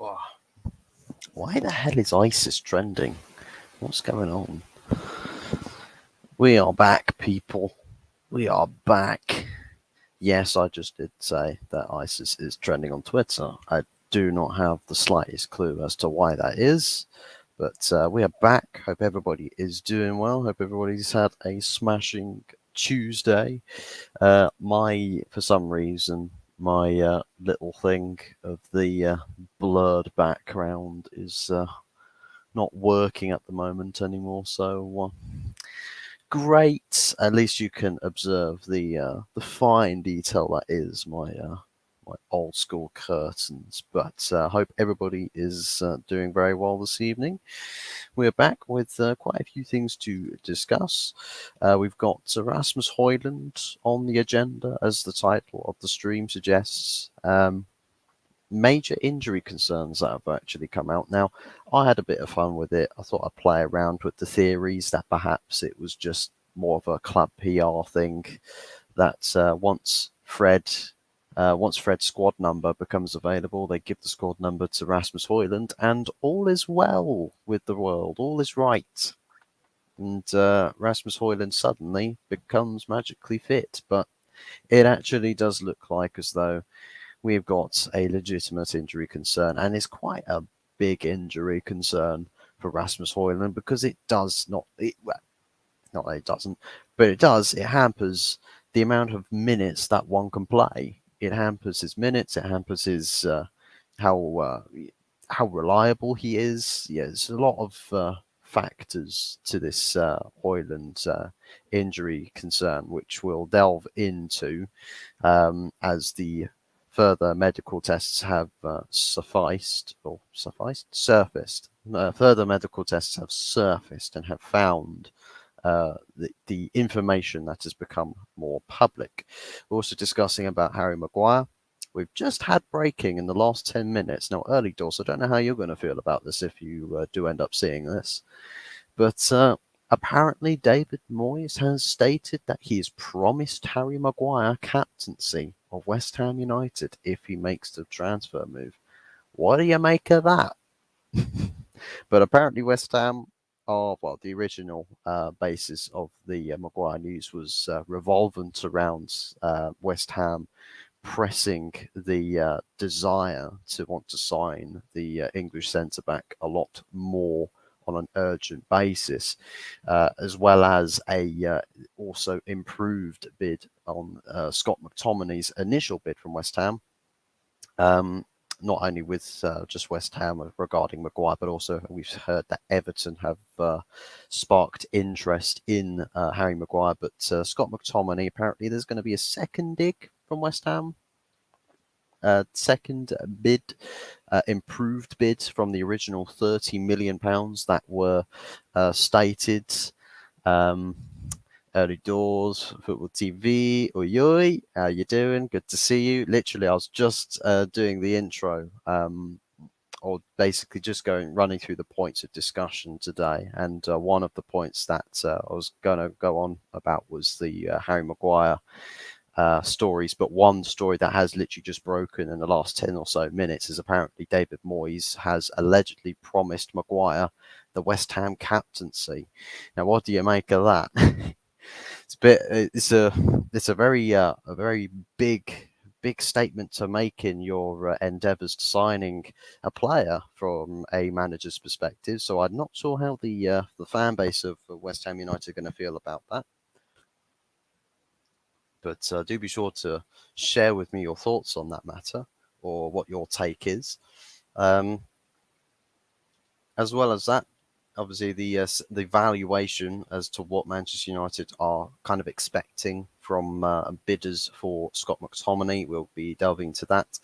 Oh, why the hell is ISIS trending? What's going on? We are back, people. We are back. Yes, I just did say that ISIS is trending on Twitter. I do not have the slightest clue as to why that is, but we are back. Hope everybody is doing well. Hope everybody's had a smashing Tuesday. For some reason, my little thing of the blurred background is not working at the moment anymore. So great. At least you can observe the fine detail that is my old school curtains. But hope everybody is doing very well this evening. We're back with quite a few things to discuss. We've got Rasmus Hoyland on the agenda, as the title of the stream suggests. Major injury concerns that have actually come out. Now, I had a bit of fun with it. I thought I'd play around with the theories that perhaps it was just more of a club PR thing, that once Fred's squad number becomes available, they give the squad number to Rasmus Hoyland, and all is well with the world. All is right. And Rasmus Hoyland suddenly becomes magically fit. But it actually does look like as though we've got a legitimate injury concern, and it's quite a big injury concern for Rasmus Hoyland, because it does not, not that it doesn't, but it does, it hampers the amount of minutes that one can play. It hampers his minutes, it hampers his how reliable he is. Yeah, there's a lot of factors to this Hoyland injury concern, which we'll delve into as the further medical tests have surfaced. Further medical tests have surfaced and have found the information that has become more public. We're also discussing about Harry Maguire. We've just had breaking in the last 10 minutes. Now, early doors, I don't know how you're going to feel about this if you do end up seeing this. But apparently, David Moyes has stated that he has promised Harry Maguire captaincy of West Ham United if he makes the transfer move. What do you make of that? But apparently, West Ham are, well, the original basis of the Maguire news was revolvent around West Ham pressing the desire to want to sign the English centre back a lot more on an urgent basis, as well as a also improved bid on Scott McTominay's initial bid from West Ham. Not only with just West Ham regarding Maguire, but also we've heard that Everton have sparked interest in Harry Maguire. But Scott McTominay, apparently there's going to be a second dig from West Ham. Second bid, improved bid from the original £30 million that were stated. Early doors, Football TV. Oi, how you doing? Good to see you. Literally, I was just doing the intro, or basically just running through the points of discussion today. And one of the points that I was going to go on about was the Harry Maguire stories. But one story that has literally just broken in the last 10 or so minutes is apparently David Moyes has allegedly promised Maguire the West Ham captaincy. Now, what do you make of that? It's a very big statement to make in your endeavours to signing a player from a manager's perspective. So I'm not sure how the fan base of West Ham United are going to feel about that. But do be sure to share with me your thoughts on that matter, or what your take is. As well as that, obviously the valuation as to what Manchester United are kind of expecting from bidders for Scott McTominay. We'll be delving into that.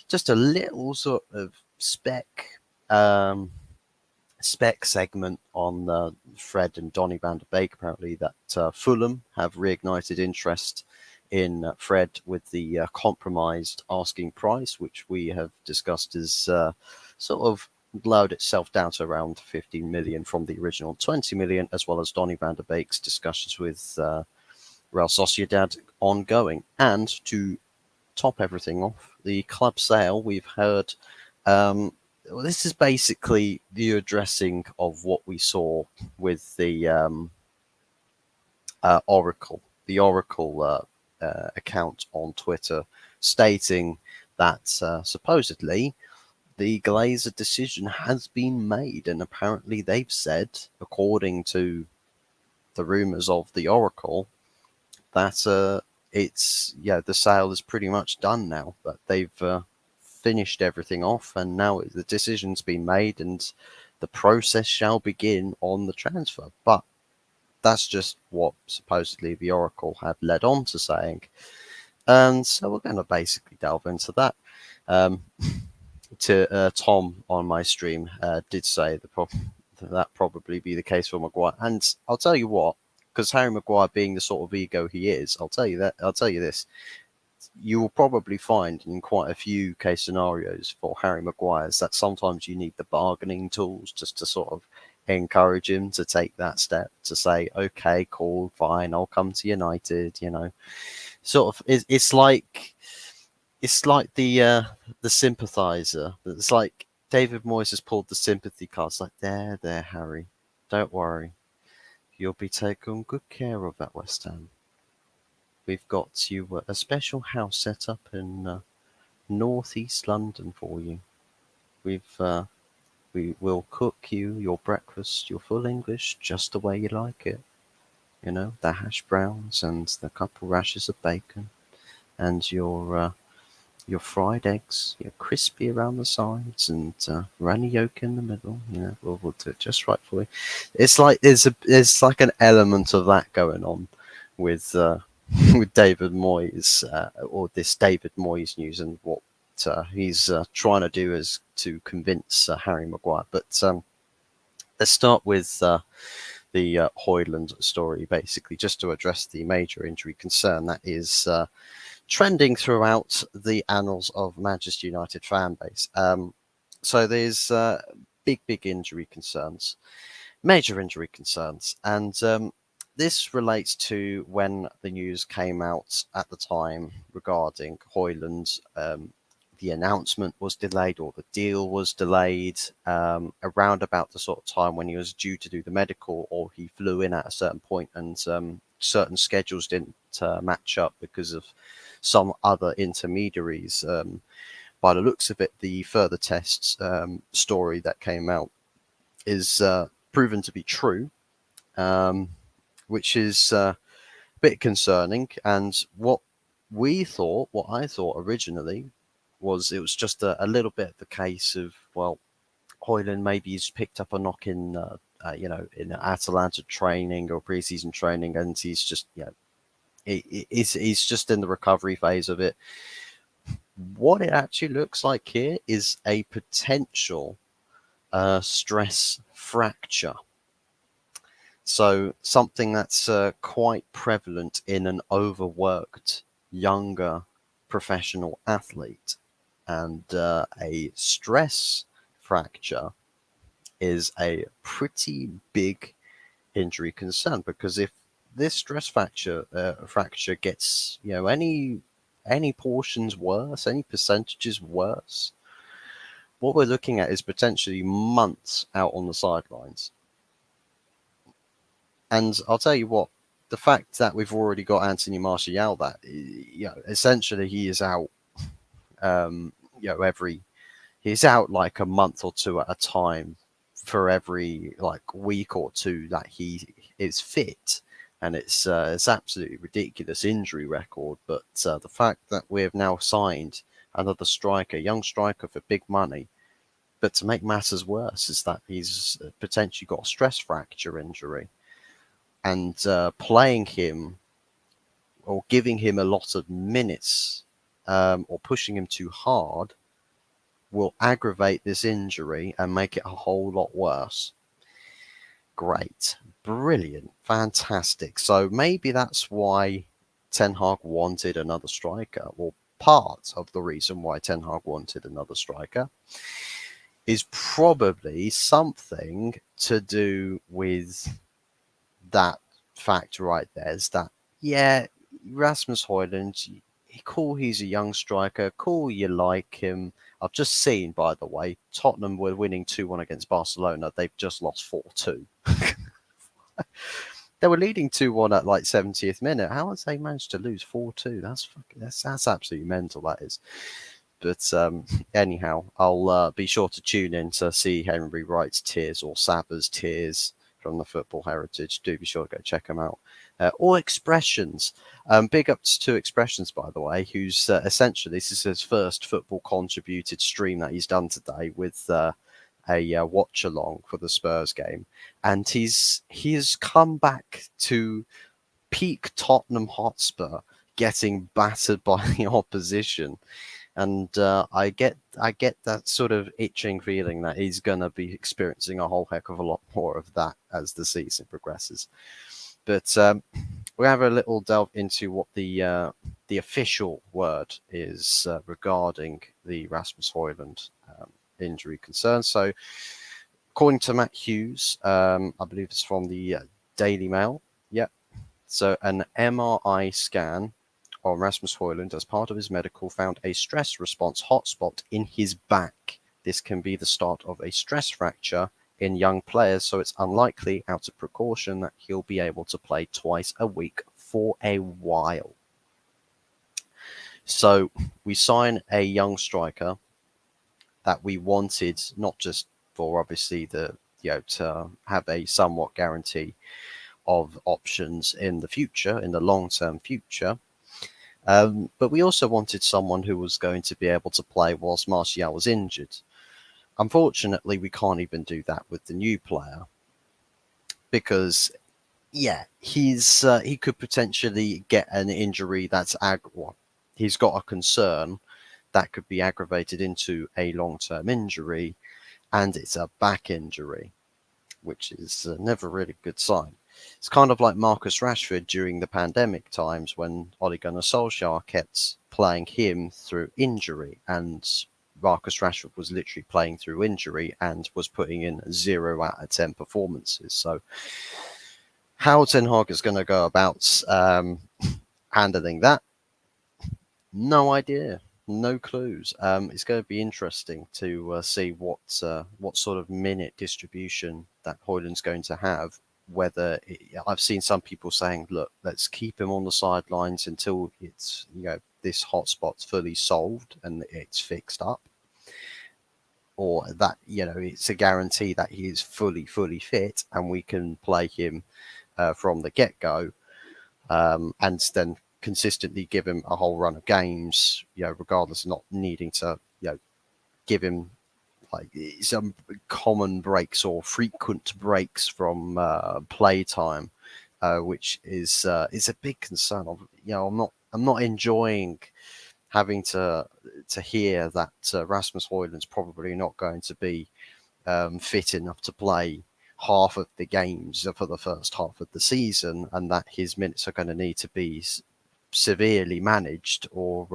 Just a little sort of spec segment on Fred and Donny van de Beek. Apparently that Fulham have reignited interest in Fred with the compromised asking price, which we have discussed as sort of lowered itself down to around 15 million from the original 20 million, as well as Donny van de Beek's discussions with Real Sociedad ongoing. And to top everything off, the club sale, we've heard well, this is basically the addressing of what we saw with the Oracle, the Oracle account on Twitter, stating that supposedly the Glazer decision has been made, and apparently they've said, according to the rumors of the Oracle, that it's the sale is pretty much done now. That they've finished everything off, and now the decision's been made, and the process shall begin on the transfer. But that's just what supposedly the Oracle had led on to saying. And so we're going to basically delve into that. Um, to Tom on my stream did say that probably be the case for Maguire. And I'll tell you what, because Harry Maguire being the sort of ego he is, I'll tell you this. You will probably find in quite a few case scenarios for Harry Maguire's that sometimes you need the bargaining tools just to sort of encourage him to take that step to say, okay, cool, fine, I'll come to United. Sort of, it's like the sympathizer. It's like David Moyes has pulled the sympathy card. It's like, there, Harry, don't worry, you'll be taken good care of at West Ham. We've got you a special house set up in northeast London for you. We will cook you your breakfast, your full English, just the way you like it. The hash browns and the couple rashers of bacon, and your fried eggs, crispy around the sides, and runny yolk in the middle. We'll do it just right for you. It's like there's like an element of that going on with with David Moyes, or this David Moyes news, and what he's trying to do is to convince Harry Maguire. But let's start with the HOJLAND story, basically, just to address the major injury concern that is trending throughout the annals of Manchester United fan base. So there's big injury concerns, major injury concerns, and this relates to when the news came out at the time regarding HOJLAND. The announcement was delayed, or the deal was delayed, around about the sort of time when he was due to do the medical, or he flew in at a certain point, and certain schedules didn't match up because of some other intermediaries. By the looks of it, the further tests story that came out is proven to be true, which is a bit concerning. And what I thought originally was it was just a little bit of the case of, well, HOJLAND maybe he's picked up a knock in, in Atalanta training or preseason training, and he's just, he's just in the recovery phase of it. What it actually looks like here is a potential stress fracture. So something that's quite prevalent in an overworked younger professional athlete. And a stress fracture is a pretty big injury concern, because if this stress fracture gets any portions worse, any percentages worse, what we're looking at is potentially months out on the sidelines. And I'll tell you what, the fact that we've already got Anthony Martial, that essentially he is out. He's out like a month or two at a time for every like week or two that he is fit, and it's absolutely ridiculous injury record. But the fact that we have now signed another striker, young striker, for big money, but to make matters worse is that he's potentially got a stress fracture injury, and playing him or giving him a lot of minutes or pushing him too hard will aggravate this injury and make it a whole lot worse. Great, brilliant, fantastic. So maybe that's why Ten Hag wanted another striker, or part of the reason why Ten Hag wanted another striker is probably something to do with that fact right there. Is that, Rasmus HOJLAND, cool, he's a young striker. Cool, you like him. I've just seen, by the way, Tottenham were winning 2-1 against Barcelona. They've just lost 4-2. They were leading 2-1 at like 70th minute. How has they managed to lose 4-2? That's absolutely mental, that is. But anyhow, I'll be sure to tune in to see Henry Wright's tears or Saba's tears from the Football Heritage. Do be sure to go check them out. Or Expressions. Big ups to Expressions, by the way, who's essentially, this is his first football contributed stream that he's done today with a watch along for the Spurs game. And he has come back to peak Tottenham Hotspur, getting battered by the opposition. And I get that sort of itching feeling that he's going to be experiencing a whole heck of a lot more of that as the season progresses. But we'll have a little delve into what the official word is regarding the Rasmus Højlund injury concern. So, according to Matt Hughes, I believe it's from the Daily Mail. Yep. So, an MRI scan on Rasmus Højlund as part of his medical found a stress response hotspot in his back. This can be the start of a stress fracture in young players, so it's unlikely, out of precaution, that he'll be able to play twice a week for a while. So we sign a young striker that we wanted, not just for obviously to have a somewhat guarantee of options in the future, in the long-term future, but we also wanted someone who was going to be able to play whilst Martial was injured. Unfortunately, we can't even do that with the new player because, he could potentially get an injury that's he's got a concern that could be aggravated into a long-term injury, and it's a back injury, which is never really a good sign. It's kind of like Marcus Rashford during the pandemic times when Ole Gunnar Solskjaer kept playing him through injury, and Marcus Rashford was literally playing through injury and was putting in 0 out of 10 performances. So how Ten Hag is going to go about handling that, no idea. No clues. It's going to be interesting to see what sort of minute distribution that Højlund's going to have. I've seen some people saying, look, let's keep him on the sidelines until it's this hotspot's fully solved and it's fixed up, or that it's a guarantee that he is fully fit and we can play him from the get-go, and then consistently give him a whole run of games, regardless of not needing to, give him like some common breaks or frequent breaks from play time, which is a big concern. I'm not enjoying having to hear that Rasmus Højlund's probably not going to be fit enough to play half of the games for the first half of the season, and that his minutes are going to need to be severely managed, or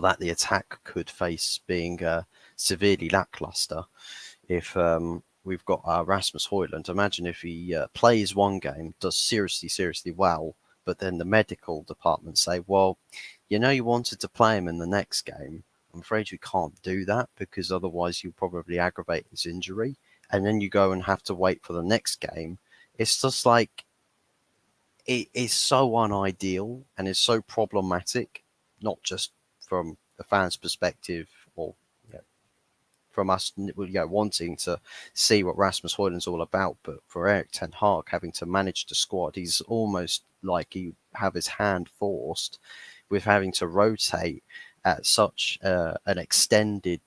that the attack could face being severely lackluster if we've got Rasmus Højlund. Imagine if he plays one game, does seriously well, but then the medical department say, well, you wanted to play him in the next game. I'm afraid we can't do that because otherwise you'll probably aggravate his injury. And then you go and have to wait for the next game. It's just like, it is so unideal and is so problematic, not just from the fans' perspective or from us wanting to see what Rasmus Højlund's all about, but for Erik Ten Hag having to manage the squad, he's almost like he have his hand forced with having to rotate at such an extended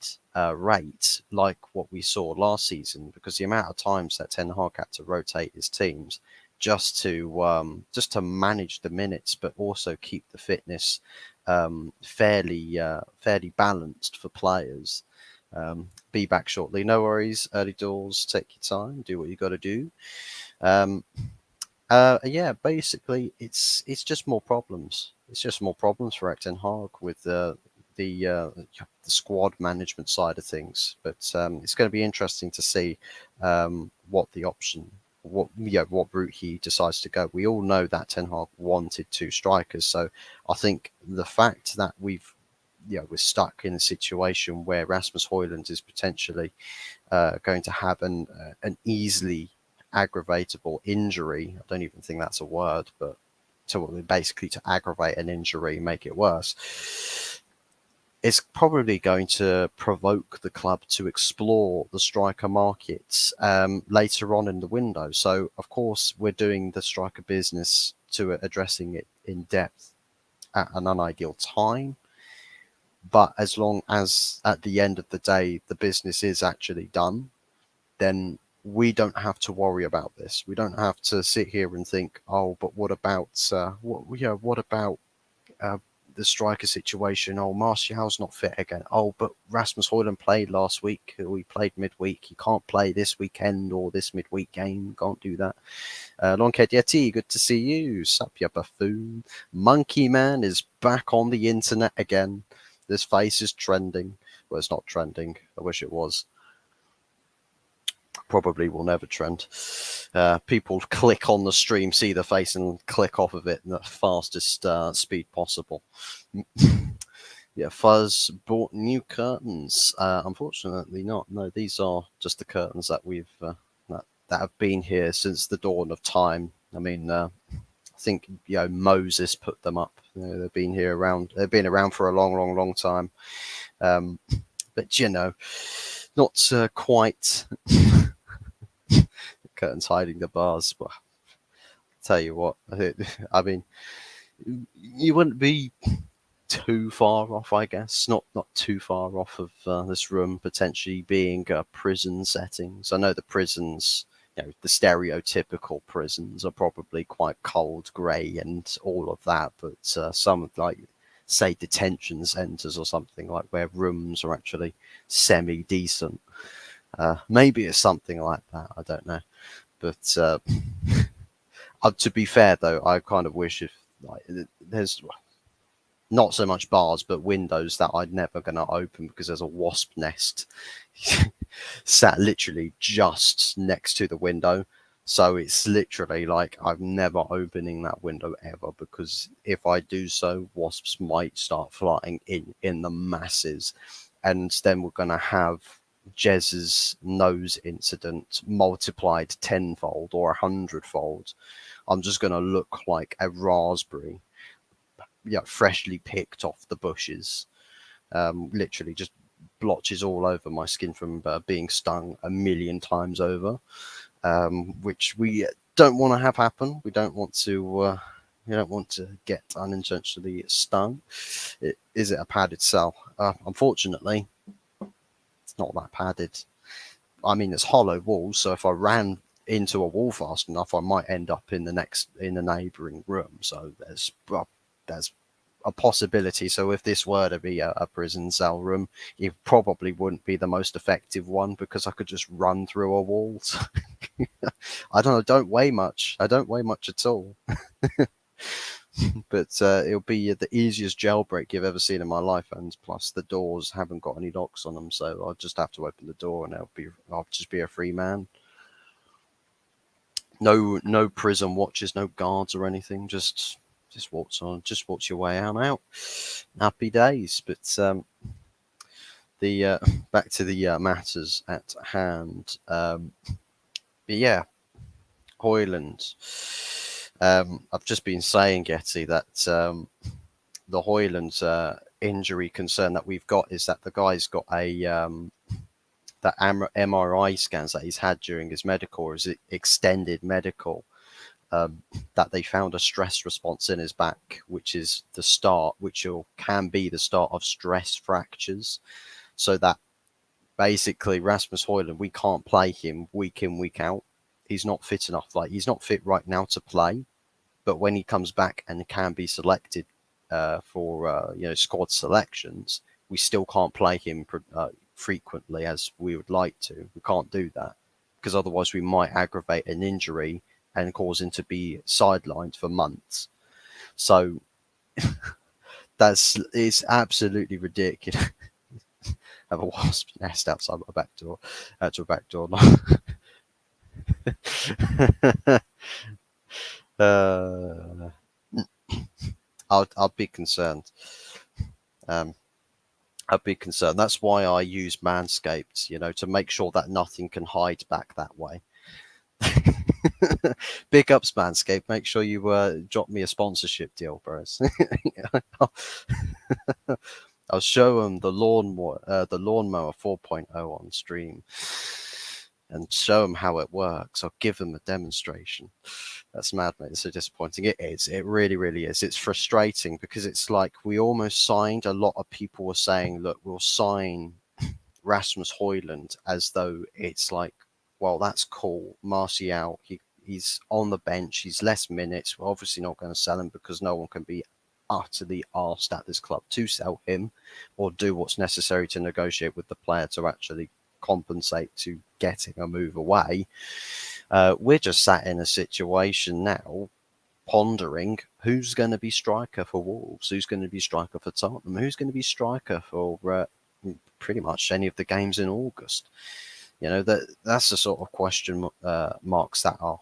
rate like what we saw last season, because the amount of times that Ten Hag had to rotate his teams just to manage the minutes, but also keep the fitness fairly balanced for players. Be back shortly. No worries. Early doors. Take your time. Do what you got to do. Basically, it's just more problems. It's just more problems for Erik Ten Hag with the squad management side of things. But it's going to be interesting to see what the option what route he decides to go. We all know that Ten Hag wanted two strikers, so I think the fact that we're stuck in a situation where Rasmus Højlund is potentially going to have an easily aggravatable injury. I don't even think that's a word, but to aggravate an injury, make it worse. It's probably going to provoke the club to explore the striker markets later on in the window. So, of course, we're doing the striker business to addressing it in depth at an unideal time. But as long as at the end of the day the business is actually done, then we don't have to worry about this. We don't have to sit here and think, oh, but what about what about uh, the striker situation? Oh, Martial's not fit again. Oh, but Rasmus Højlund played last week. We played midweek. He can't play this weekend or this midweek game. Can't do that. Longhead Yeti, good to see you. Sup, ya buffoon. Monkey Man is back on the internet again. This face is trending. Well, it's not trending. I wish it was. Probably will never trend. People click on the stream, see the face, and click off of it in the fastest speed possible. Yeah, Fuzz bought new curtains. Unfortunately, not. No, these are just the curtains that we've that have been here since the dawn of time. I mean, I think Moses put them up. They've been here around. They've been around for a long, long, long time. But not quite. Curtains hiding the bars. But tell you what, I mean, you wouldn't be too far off, I guess. Not too far off of this room potentially being prison settings. I know the prisons, the stereotypical prisons are probably quite cold, grey, and all of that. But some like, say, detention centres or something like where rooms are actually semi-decent. Maybe it's something like that. I don't know. But to be fair, though, I kind of wish if there's not so much bars, but windows that I'm never going to open because there's a wasp nest sat literally just next to the window. So it's literally like I'm never opening that window ever, because if I do so, wasps might start flying in the masses. And then we're going to have Jez's nose incident multiplied tenfold or 100-fold. I'm just going to look like a raspberry, freshly picked off the bushes. Literally just blotches all over my skin from being stung a million times over, which we don't want to have happen. We don't want to. You don't want to get unintentionally stung. Is it a padded cell? Unfortunately, it's not that padded. I mean, it's hollow walls, so if I ran into a wall fast enough, I might end up in the neighbouring room. So there's a possibility. So if this were to be a prison cell room, it probably wouldn't be the most effective one, because I could just run through a wall. I don't know. Don't weigh much. I don't weigh much at all. But it'll be the easiest jailbreak you've ever seen in my life, and plus the doors haven't got any locks on them, so I'll just have to open the door and I'll just be a free man. No prison watches, no guards or anything. Just walks your way out. Happy days. But the back to the matters at hand. Yeah, Højlund. I've just been saying, Getty, that the Højlund injury concern that we've got is that the guy's got that MRI scans that he's had during his medical, or his extended medical, that they found a stress response in his back, which is the start, can be the start of stress fractures. So that basically Rasmus Højlund, we can't play him week in, week out. He's not fit enough. Like, he's not fit right now to play, but when he comes back and can be selected for squad selections, we still can't play him frequently as we would like to. We can't do that, because otherwise we might aggravate an injury and cause him to be sidelined for months. So it's absolutely ridiculous. Have a wasp nest outside my back door. That's a back door. uh, I'd be concerned. Um, I'd be concerned. That's why I use Manscaped, to make sure that nothing can hide back that way. Big ups, Manscaped. Make sure you drop me a sponsorship deal, bros. I'll show them the lawnmower 4.0 on stream, and show them how it works. I'll give them a demonstration. That's mad, mate. It's so disappointing. It is. It really, really is. It's frustrating because it's like we almost signed. A lot of people were saying, "Look, we'll sign Rasmus HOJLAND," as though it's like, well, that's cool. Martial, he's on the bench. He's less minutes. We're obviously not going to sell him because no one can be utterly arsed at this club to sell him or do what's necessary to negotiate with the player to actually compensate to getting a move away. We're just sat in a situation now pondering who's going to be striker for Wolves, who's going to be striker for Tottenham, who's going to be striker for pretty much any of the games in August. That's the sort of question marks that are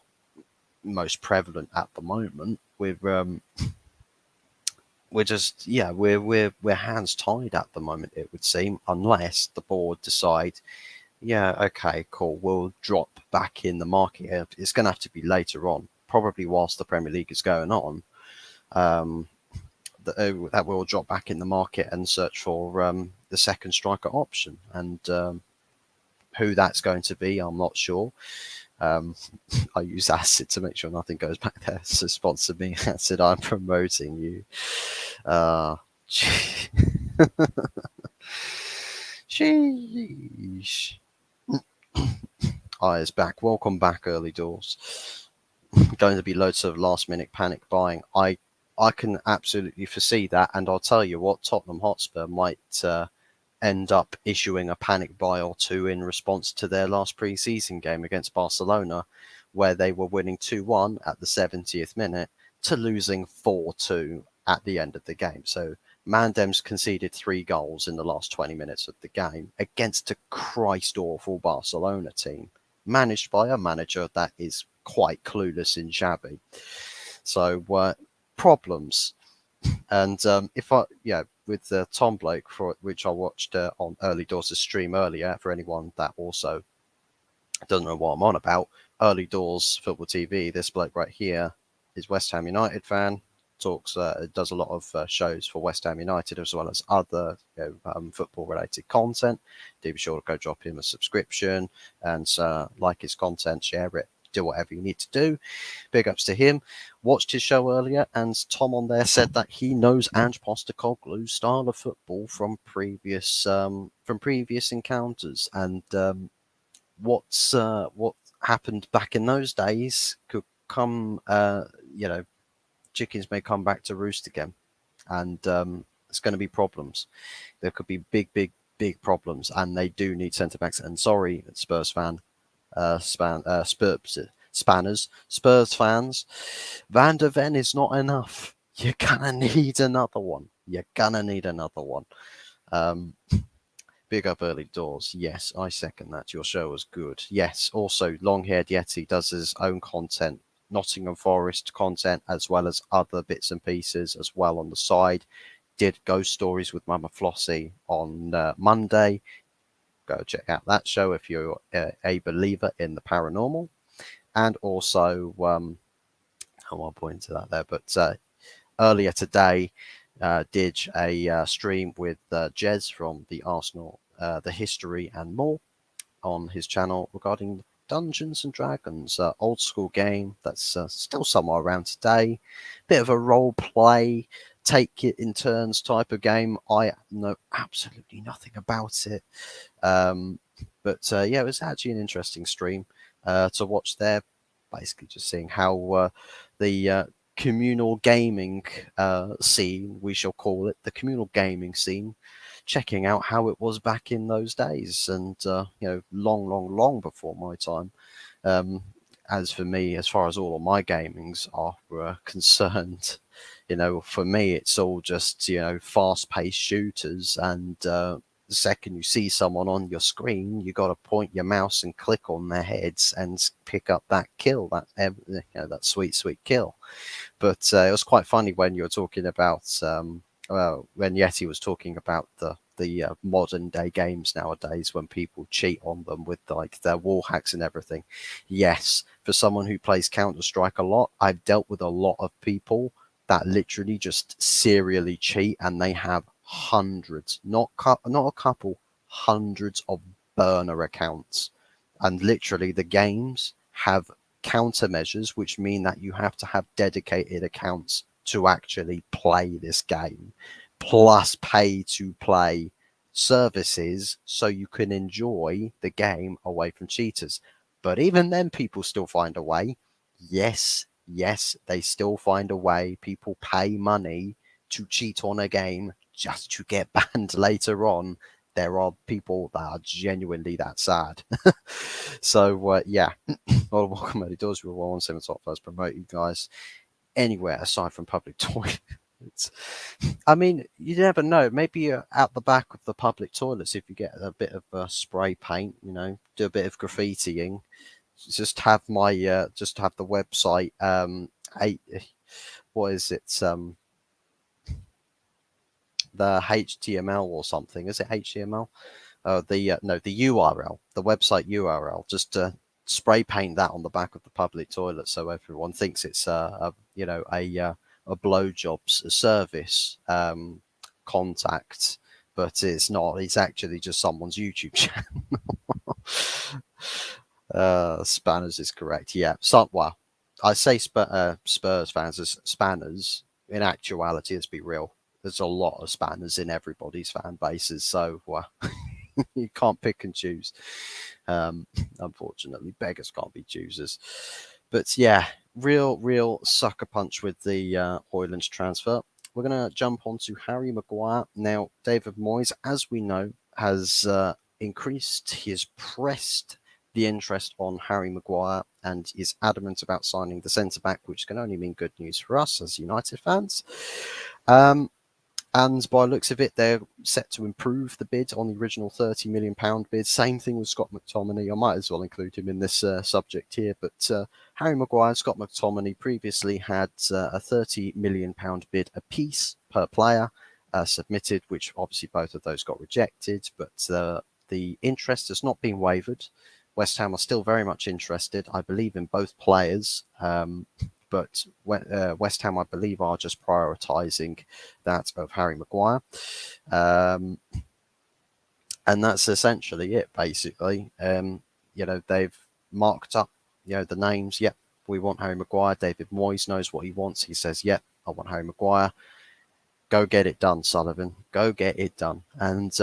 most prevalent at the moment. We're hands tied at the moment, it would seem, unless the board decide, yeah, okay, cool, we'll drop back in the market. It's going to have to be later on, probably whilst the Premier League is going on, that we'll drop back in the market and search for the second striker option. And who that's going to be, I'm not sure. I use Acid to make sure nothing goes back there. So sponsor me, Acid. I'm promoting you. Sheesh. Is back. Welcome back, early doors. Going to be loads of last minute panic buying. I can absolutely foresee that, and I'll tell you what, Tottenham Hotspur might end up issuing a panic buy or two in response to their last pre-season game against Barcelona, where they were winning 2-1 at the 70th minute to losing 4-2 at the end of the game. So Mandem's conceded 3 goals in the last 20 minutes of the game against a Christ awful Barcelona team, managed by a manager that is quite clueless in Xavi. So problems. And with Tom Blake, for which I watched on Early Doors' stream earlier, for anyone that also doesn't know what I'm on about, Early Doors Football TV, this bloke right here is West Ham United fan, does a lot of shows for West Ham United as well as other football related content. Do be sure to go drop him a subscription and like his content, share it, do whatever you need to do. Big ups to him. Watched his show earlier, and Tom on there said that he knows Ange Postecoglou's style of football from previous encounters, and what happened back in those days could come. Chickens may come back to roost again, and it's going to be problems. There could be big problems, and they do need centre backs. And sorry, Spurs fan, Spurs fans, Van der Ven is not enough. You're gonna need another one. Big up early doors. Yes, I second that. Your show was good. Yes, also long-haired Yeti does his own content, Nottingham Forest content, as well as other bits and pieces as well on the side. Did Ghost Stories with Mama Flossie on Monday. Go check out that show if you're a believer in the paranormal. And also, I won't point to that there, but earlier today, did a stream with Jez from the Arsenal, the history and more on his channel regarding Dungeons and Dragons, old school game that's still somewhere around today. Bit of a role play, take it in turns type of game. I know absolutely nothing about it. But it was actually an interesting stream to watch there. Basically, just seeing how the communal gaming scene, we shall call it, the communal gaming scene, checking out how it was back in those days, and long before my time. As for me, as far as all of my gamings are concerned, for me it's all just fast-paced shooters and the second you see someone on your screen, you got to point your mouse and click on their heads and pick up that kill, that sweet kill. But it was quite funny when you were talking about well, when Yeti was talking about the modern day games nowadays, when people cheat on them with like their wall hacks and everything. Yes, for someone who plays Counter-Strike a lot, I've dealt with a lot of people that literally just serially cheat, and they have hundreds, not a couple, hundreds of burner accounts, and literally the games have countermeasures, which mean that you have to have dedicated accounts to actually play this game, plus pay to play services so you can enjoy the game away from cheaters. But even then, people still find a way. Yes, they still find a way. People pay money to cheat on a game just to get banned later on. There are people that are genuinely that sad. So yeah, well, welcome early doors. We're 117 top first promote you guys anywhere aside from public toilets. I mean, you never know. Maybe out the back of the public toilets, if you get a bit of spray paint, do a bit of graffitiing. Just have just have the website. Eight, what is it? The HTML or something. Is it HTML? No, the URL, the website URL. Just spray paint that on the back of the public toilet so everyone thinks it's a blowjobs service contact, but it's not. It's actually just someone's YouTube channel. Spanners is correct. Yeah. Well, I say Spurs fans as spanners. In actuality, let's be real. There's a lot of spanners in everybody's fan bases, so you can't pick and choose. Unfortunately, beggars can't be choosers. But yeah, real sucker punch with the HOJLAND transfer. We're going to jump on to Harry Maguire. Now, David Moyes, as we know, has increased, he has pressed the interest on Harry Maguire and is adamant about signing the centre-back, which can only mean good news for us as United fans. And by the looks of it, they're set to improve the bid on the original £30 million bid. Same thing with Scott McTominay. I might as well include him in this subject here. But Harry Maguire and Scott McTominay previously had a £30 million bid apiece per player submitted, which obviously both of those got rejected. But the interest has not been wavered. West Ham are still very much interested, I believe, in both players. But West Ham, I believe, are just prioritising that of Harry Maguire. And that's essentially it, basically. They've marked up, the names. Yep, we want Harry Maguire. David Moyes knows what he wants. He says, yep, I want Harry Maguire. Go get it done, Sullivan. Go get it done. And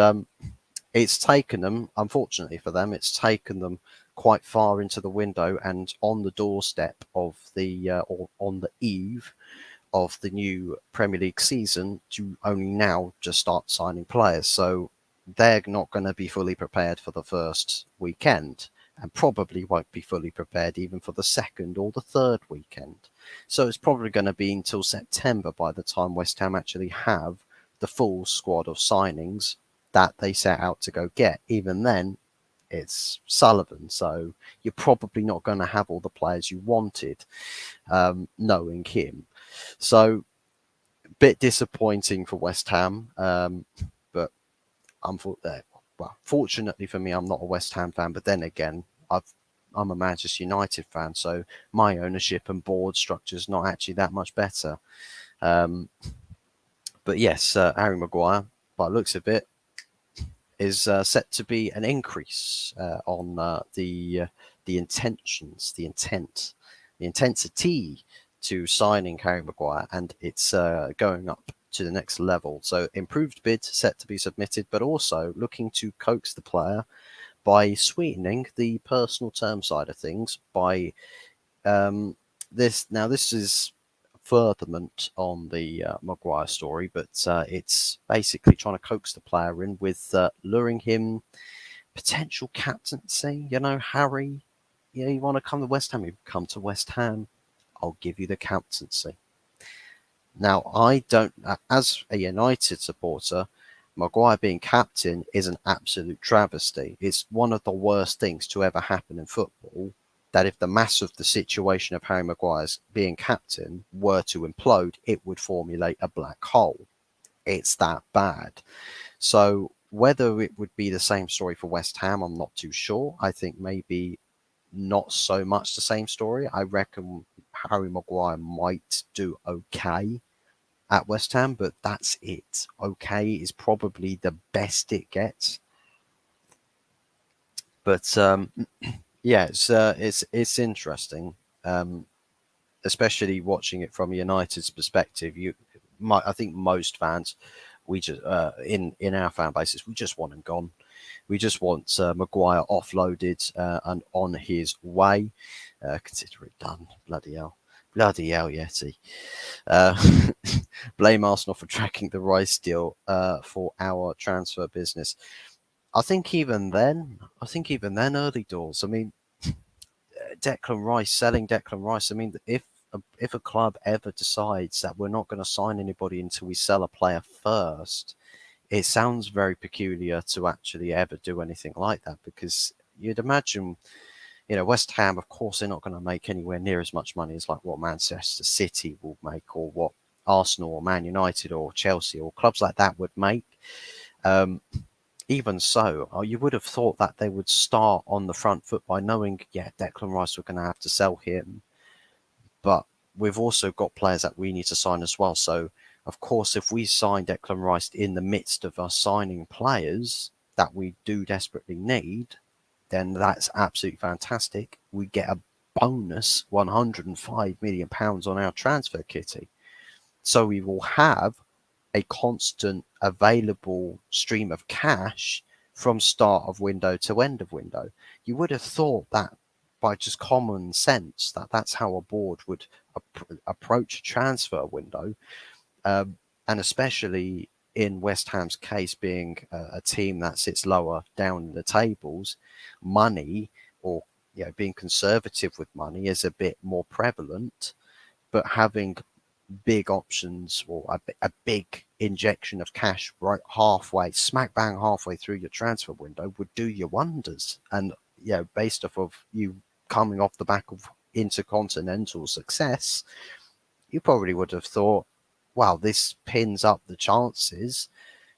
it's taken them, unfortunately for them, it's taken them quite far into the window and on the doorstep of or on the eve of the new Premier League season to only now just start signing players. So they're not going to be fully prepared for the first weekend and probably won't be fully prepared even for the second or the third weekend. So it's probably going to be until September by the time West Ham actually have the full squad of signings that they set out to go get. Even then, it's Sullivan, so you're probably not going to have all the players you wanted, knowing him. So, a bit disappointing for West Ham, but fortunately for me, I'm not a West Ham fan. But then again, I'm a Manchester United fan, so my ownership and board structure is not actually that much better. But yes, Harry Maguire, by the looks of it, is set to be an increase on the intentions, the intensity to signing Harry Maguire, and it's going up to the next level. So improved bid set to be submitted, but also looking to coax the player by sweetening the personal term side of things by this. Now, this is furtherment on the Maguire story, but it's basically trying to coax the player in with luring him potential captaincy. Harry, you want to come to West Ham? You come to West Ham, I'll give you the captaincy. Now, I don't, as a United supporter, Maguire being captain is an absolute travesty. It's one of the worst things to ever happen in football. That if the mass of the situation of Harry Maguire's being captain were to implode, it would formulate a black hole. It's that bad. So whether it would be the same story for West Ham, I'm not too sure. I think maybe not so much the same story. I reckon Harry Maguire might do okay at West Ham, but that's it. Okay is probably the best it gets. But yeah, it's interesting, um, especially watching it from United's perspective. I think most fans, we just in our fan bases, we just want him gone. We just want Maguire offloaded and on his way. Consider it done. Bloody hell. Bloody hell, Yeti. Uh, blame Arsenal for tracking the Rice deal for our transfer business. I think even then, early doors. I mean, selling Declan Rice. I mean, if a club ever decides that we're not going to sign anybody until we sell a player first, it sounds very peculiar to actually ever do anything like that, because you'd imagine, West Ham, of course, they're not going to make anywhere near as much money as like what Manchester City will make, or what Arsenal or Man United or Chelsea or clubs like that would make. Um, Even so, you would have thought that they would start on the front foot by knowing, yeah, Declan Rice, we're going to have to sell him, but we've also got players that we need to sign as well. So, of course, if we sign Declan Rice in the midst of us signing players that we do desperately need, then that's absolutely fantastic. We get a bonus £105 million on our transfer kitty. So we will have a constant available stream of cash from start of window to end of window. You would have thought that by just common sense that that's how a board would approach a transfer window, and especially in West Ham's case, being a team that sits lower down in the tables, money, or being conservative with money is a bit more prevalent. But having big options, or a big injection of cash right halfway, smack bang halfway through your transfer window, would do you wonders. And based off of you coming off the back of intercontinental success, you probably would have thought, wow, this pins up the chances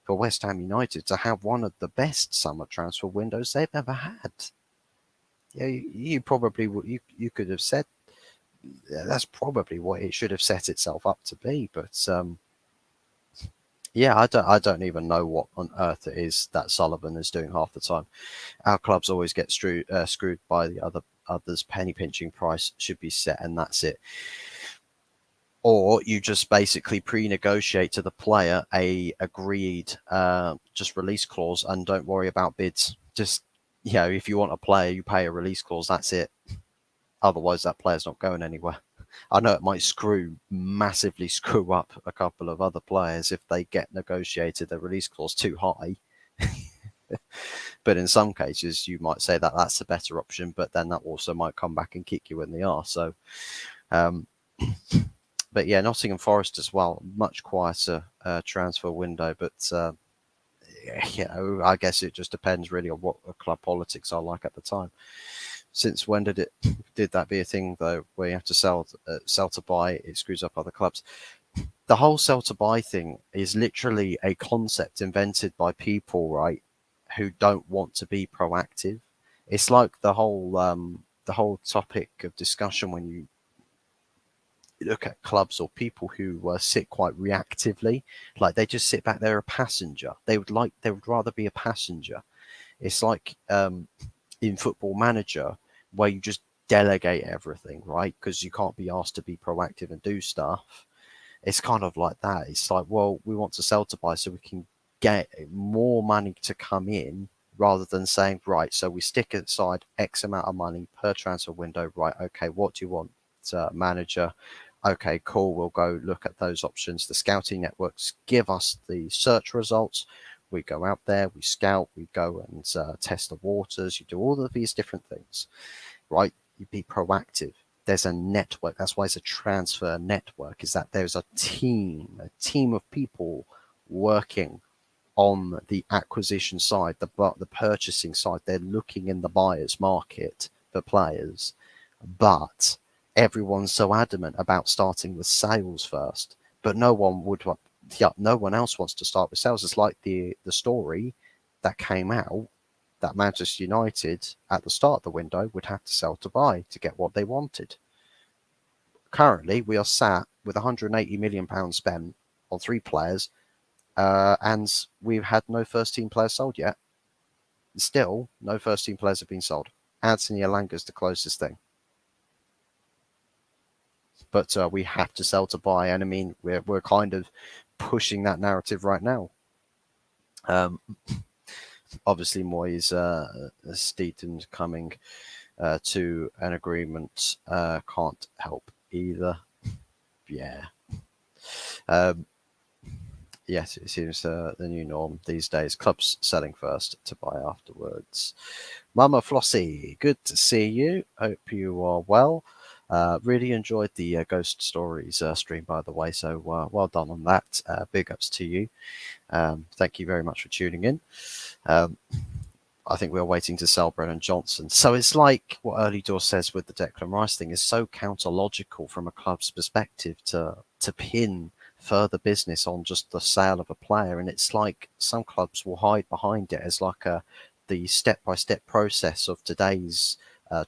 for West Ham United to have one of the best summer transfer windows they've ever had. You probably would, you could have said that's probably what it should have set itself up to be. But yeah, I don't even know what on earth it is that Sullivan is doing half the time. Our clubs always get screwed by the others. Penny pinching, price should be set, and that's it. Or you just basically pre-negotiate to the player a agreed just release clause, and don't worry about bids. Just if you want a player, you pay a release clause. That's it. Otherwise, that player's not going anywhere. I know it might massively screw up a couple of other players if they get negotiated a release clause too high. But in some cases, you might say that that's a better option, but then that also might come back and kick you in the arse. So, but yeah, Nottingham Forest as well, much quieter transfer window. But I guess it just depends really on what club politics are like at the time. Since when did that be a thing though, where you have to sell to buy? It screws up other clubs. The whole sell to buy thing is literally a concept invented by people, right, who don't want to be proactive. It's like the whole topic of discussion when you look at clubs or people who sit quite reactively, like they just sit back. They're a passenger. They would rather be a passenger. It's like in Football Manager, where you just delegate everything, right? Because you can't be asked to be proactive and do stuff. It's kind of like that. It's like, well, we want to sell to buy so we can get more money to come in, rather than saying, right, so we stick aside X amount of money per transfer window. Right, okay, what do you want, manager? Okay, cool, we'll go look at those options. The scouting networks give us the search results. We go out there, we scout, we go and test the waters. You do all of these different things, right? You be proactive. There's a network. That's why it's a transfer network, is that there's a team of people working on the acquisition side, the purchasing side. They're looking in the buyer's market for players, but everyone's so adamant about starting with sales first. But no one else wants to start with sales. It's like the story that came out that Manchester United at the start of the window would have to sell to buy to get what they wanted. Currently, we are sat with £180 million spent on 3 players, and we've had no first team players sold yet. Still, no first team players have been sold. Anthony Elanga's the closest thing. But we have to sell to buy, and I mean, we're kind of pushing that narrative right now. Obviously, Moyes, Steaton coming to an agreement can't help either. Yeah. Yes, it seems the new norm these days. Clubs selling first to buy afterwards. Mama Flossie, good to see you. Hope you are well. Really enjoyed the Ghost Stories stream, by the way, so well done on that. Big ups to you. Thank you very much for tuning in. I think we're waiting to sell Brennan Johnson. So it's like what Early Door says with the Declan Rice thing is so counter-logical from a club's perspective to pin further business on just the sale of a player. And it's like some clubs will hide behind it as like the step-by-step process of today's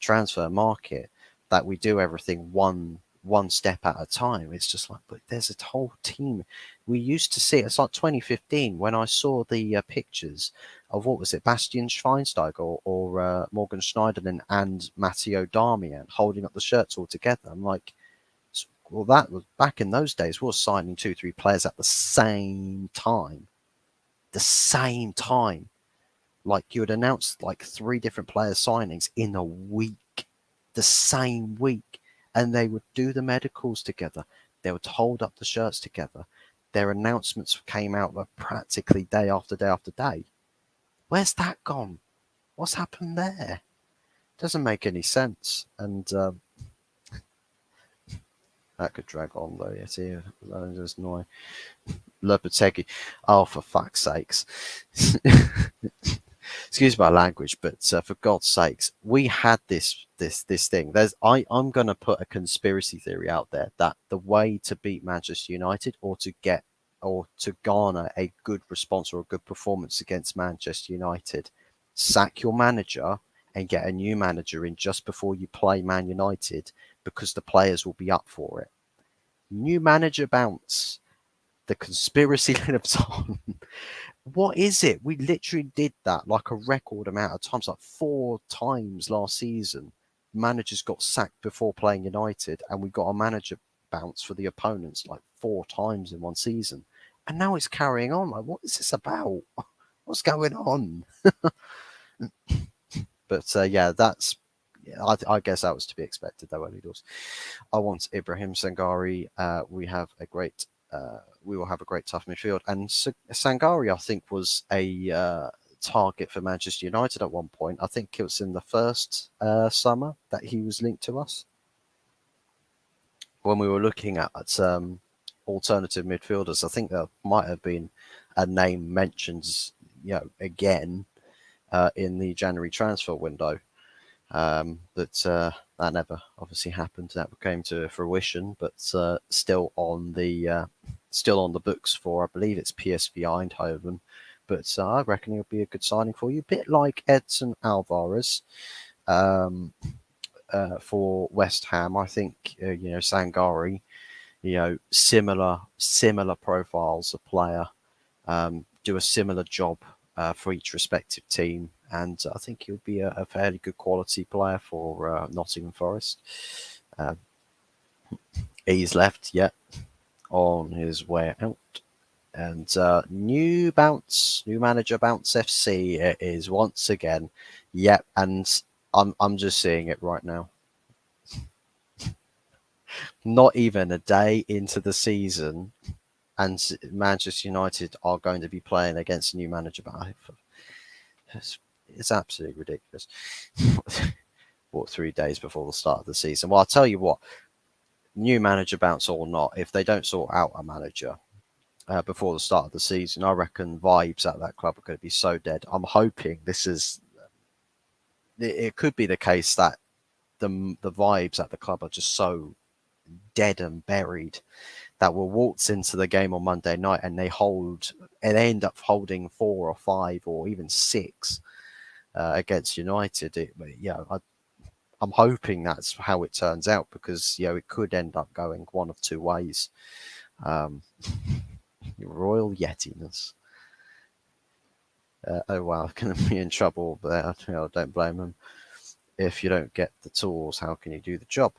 transfer market, that we do everything one step at a time. It's just like, but there's a whole team. We used to see it's like 2015 when I saw the pictures of what was it, Bastian Schweinsteiger or Morgan Schneiderlin and Matteo Darmian holding up the shirts all together. I'm like, well, that was back in those days. We were signing 2-3 players at the same time. The same time. Like you would announce like 3 different player signings in a week, the same week, and they would do the medicals together. They would hold up the shirts together. Their announcements came out like practically day after day after day. Where's that gone? What's happened there? Doesn't make any sense. And that could drag on though. Yes, here. There's no Lopetegui. Oh, for fuck's sakes. Excuse my language, but for God's sakes, we had this thing. I'm going to put a conspiracy theory out there that the way to beat Manchester United or to garner a good response or a good performance against Manchester United, sack your manager and get a new manager in just before you play Man United, because the players will be up for it. New manager bounce. The conspiracy lives on. What is it? We literally did that like a record amount of times, like 4 times last season. Managers got sacked before playing United, and we got a manager bounce for the opponents like 4 times in one season. And now it's carrying on. Like, what is this about? What's going on? But yeah, I guess that was to be expected, though. Early doors. I want Ibrahim Sangari. We will have a great tough midfield. And Sangari, I think, was a target for Manchester United at one point. I think it was in the first summer that he was linked to us. When we were looking at alternative midfielders, I think there might have been a name mentioned, again in the January transfer window. That never obviously happened. That came to fruition, but still on the books for, I believe it's PSV Eindhoven. But I reckon he'll be a good signing for you, a bit like Edson Alvarez for West Ham. I think Sangari, similar profiles of player, do a similar job for each respective team. And I think he'll be a fairly good quality player for Nottingham Forest. He's left yet on his way out. And new manager bounce FC it is once again. Yep, and I'm just seeing it right now. Not even a day into the season, and Manchester United are going to be playing against a new manager. It's absolutely ridiculous. 3 days before the start of the season. Well, I'll tell you what, new manager bounce or not, if they don't sort out a manager, before the start of the season. I reckon vibes at that club are going to be so dead. I'm hoping this is. It could be the case that the vibes at the club are just so dead and buried that we'll waltz into the game on Monday night and they end up holding 4 or 5 or even 6 against United. I'm hoping that's how it turns out, because it could end up going one of two ways. Royal Yetiness. Oh wow, going to be in trouble there. Don't blame them. If you don't get the tools, how can you do the job?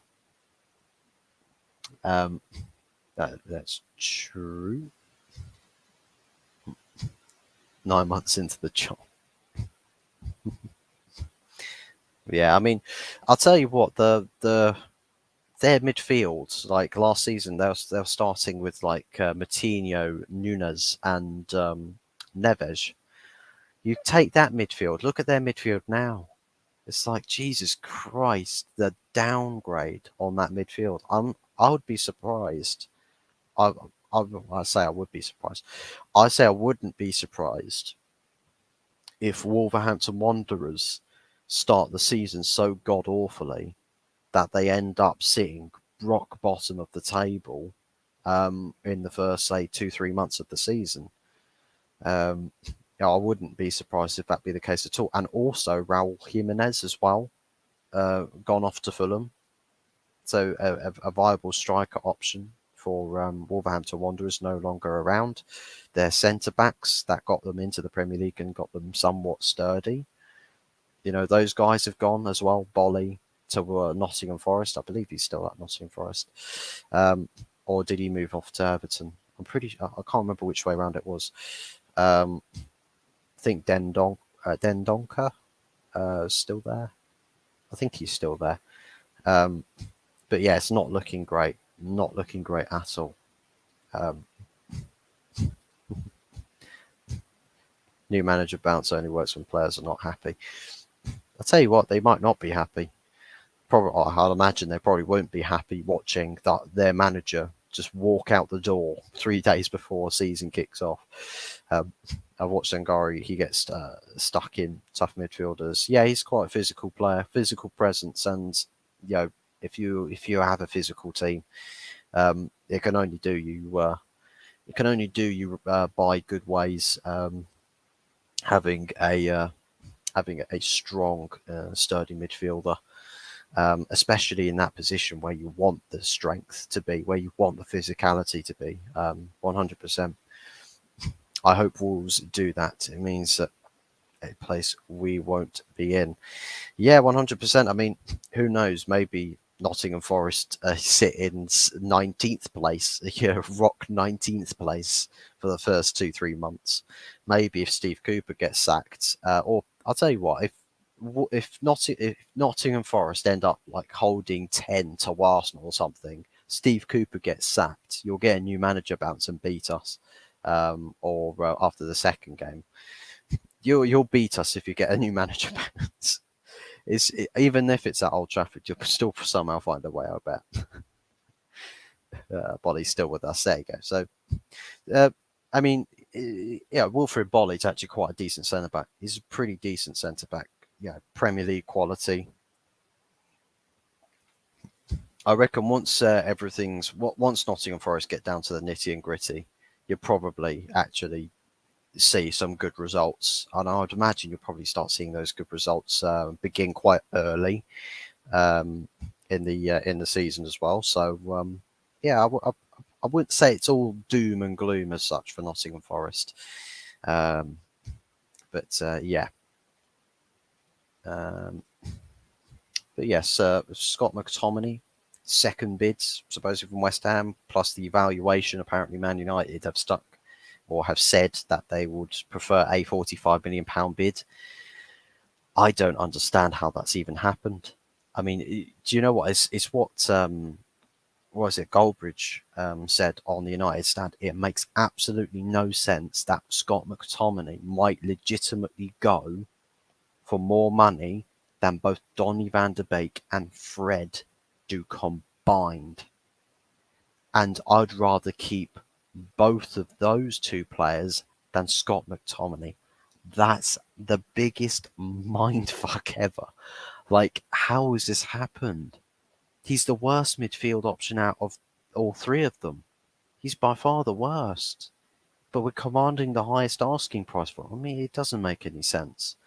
That's true. 9 months into the job. Yeah, I mean, I'll tell you what, their midfield, like last season, they were starting with like Matinho, Nunes, and Neves. You take that midfield, look at their midfield now. It's like, Jesus Christ, the downgrade on that midfield. I would be surprised. I say I would be surprised. I say I wouldn't be surprised if Wolverhampton Wanderers start the season so god awfully that they end up sitting rock bottom of the table in the first, say, 2-3 months of the season. I wouldn't be surprised if that be the case at all. And also Raul Jimenez as well, gone off to Fulham. So a viable striker option for Wolverhampton Wanderers no longer around. Their centre-backs that got them into the Premier League and got them somewhat sturdy. Those guys have gone as well. Bolly to Nottingham Forest. I believe he's still at Nottingham Forest. Or did he move off to Everton? I can't remember which way around it was. I think Dendonka is still there. I think he's still there. But yeah, it's not looking great. Not looking great at all. New manager bounce only works when players are not happy. I'll tell you what, they might not be happy. I'll imagine they probably won't be happy watching their manager just walk out the door 3 days before season kicks off. I've watched Sangari. He gets stuck in tough midfielders. Yeah, he's quite a physical player, physical presence, and if you have a physical team, it can only do you. It can only do you by good ways. Having a strong, sturdy midfielder. Especially in that position where you want the strength to be, where you want the physicality to be, 100%. I hope Wolves do that. It means that a place we won't be in. Yeah, 100%. I mean, who knows? Maybe Nottingham Forest sit in 19th place, rock 19th place for the first 2-3 months. Maybe if Steve Cooper gets sacked, or I'll tell you what, if Nottingham Forest end up like holding 10 to Arsenal or something, Steve Cooper gets sacked, you'll get a new manager bounce and beat us, or after the second game, you'll beat us if you get a new manager bounce. Even if it's at Old Trafford, you'll still somehow find a way, I bet. Bolly's still with us. There you go. So, I mean, Wilfred Bolly's actually quite a decent centre back. He's a pretty decent centre back. Premier League quality. I reckon once once Nottingham Forest get down to the nitty and gritty, you'll probably actually see some good results, and I would imagine you'll probably start seeing those good results begin quite early in the season as well. So I wouldn't say it's all doom and gloom as such for Nottingham Forest, but yeah. But yes, Scott McTominay, second bids, supposedly from West Ham, plus the evaluation. Apparently, Man United have stuck or have said that they would prefer a £45 million bid. I don't understand how that's even happened. I mean, do you know what? It's what was it? Goldbridge said on the United stand. It makes absolutely no sense that Scott McTominay might legitimately go for more money than both Donny van de Beek and Fred do combined. And I'd rather keep both of those two players than Scott McTominay. That's the biggest mindfuck ever. Like, how has this happened? He's the worst midfield option out of all three of them. He's by far the worst. But we're commanding the highest asking price for him. I mean, it doesn't make any sense.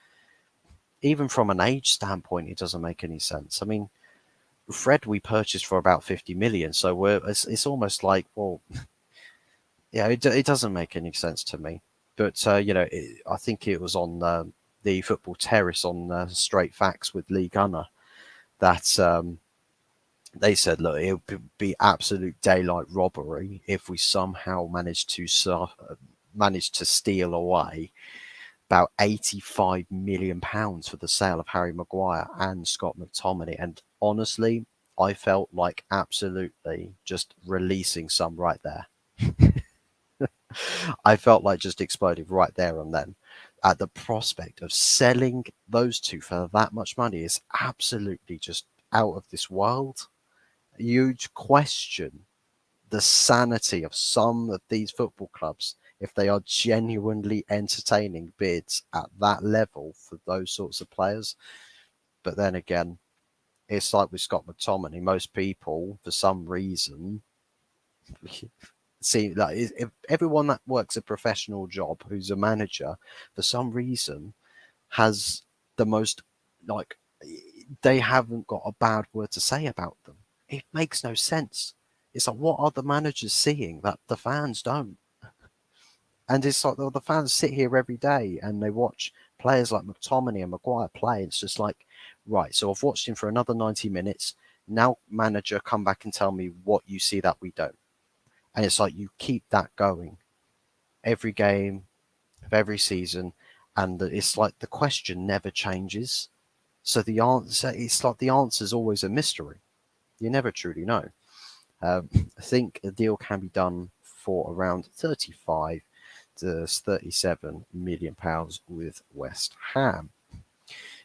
Even from an age standpoint, it doesn't make any sense. I mean, Fred we purchased for about 50 million, so it's almost like, well, yeah, it doesn't make any sense to me. But I think it was on the Football Terrace on Straight Facts with Lee Gunner that they said, look, it would be absolute daylight robbery if we somehow managed to steal away about £85 million for the sale of Harry Maguire and Scott McTominay. And honestly, I felt like absolutely just releasing some right there. I felt like just exploding right there and then. At the prospect of selling those two for that much money is absolutely just out of this world. You'd question the sanity of some of these football clubs if they are genuinely entertaining bids at that level for those sorts of players. But then again, it's like with Scott McTominay. Most people, for some reason, see like if everyone that works a professional job who's a manager, for some reason, has the most like they haven't got a bad word to say about them. It makes no sense. It's like, what are the managers seeing that the fans don't? And it's like the fans sit here every day and they watch players like McTominay and Maguire play. It's just like, right, so I've watched him for another 90 minutes. Now, manager, come back and tell me what you see that we don't. And it's like you keep that going every game of every season. And it's like the question never changes. So the answer, it's like the answer is always a mystery. You never truly know. I think a deal can be done for around 35 to 37 million pounds with West Ham.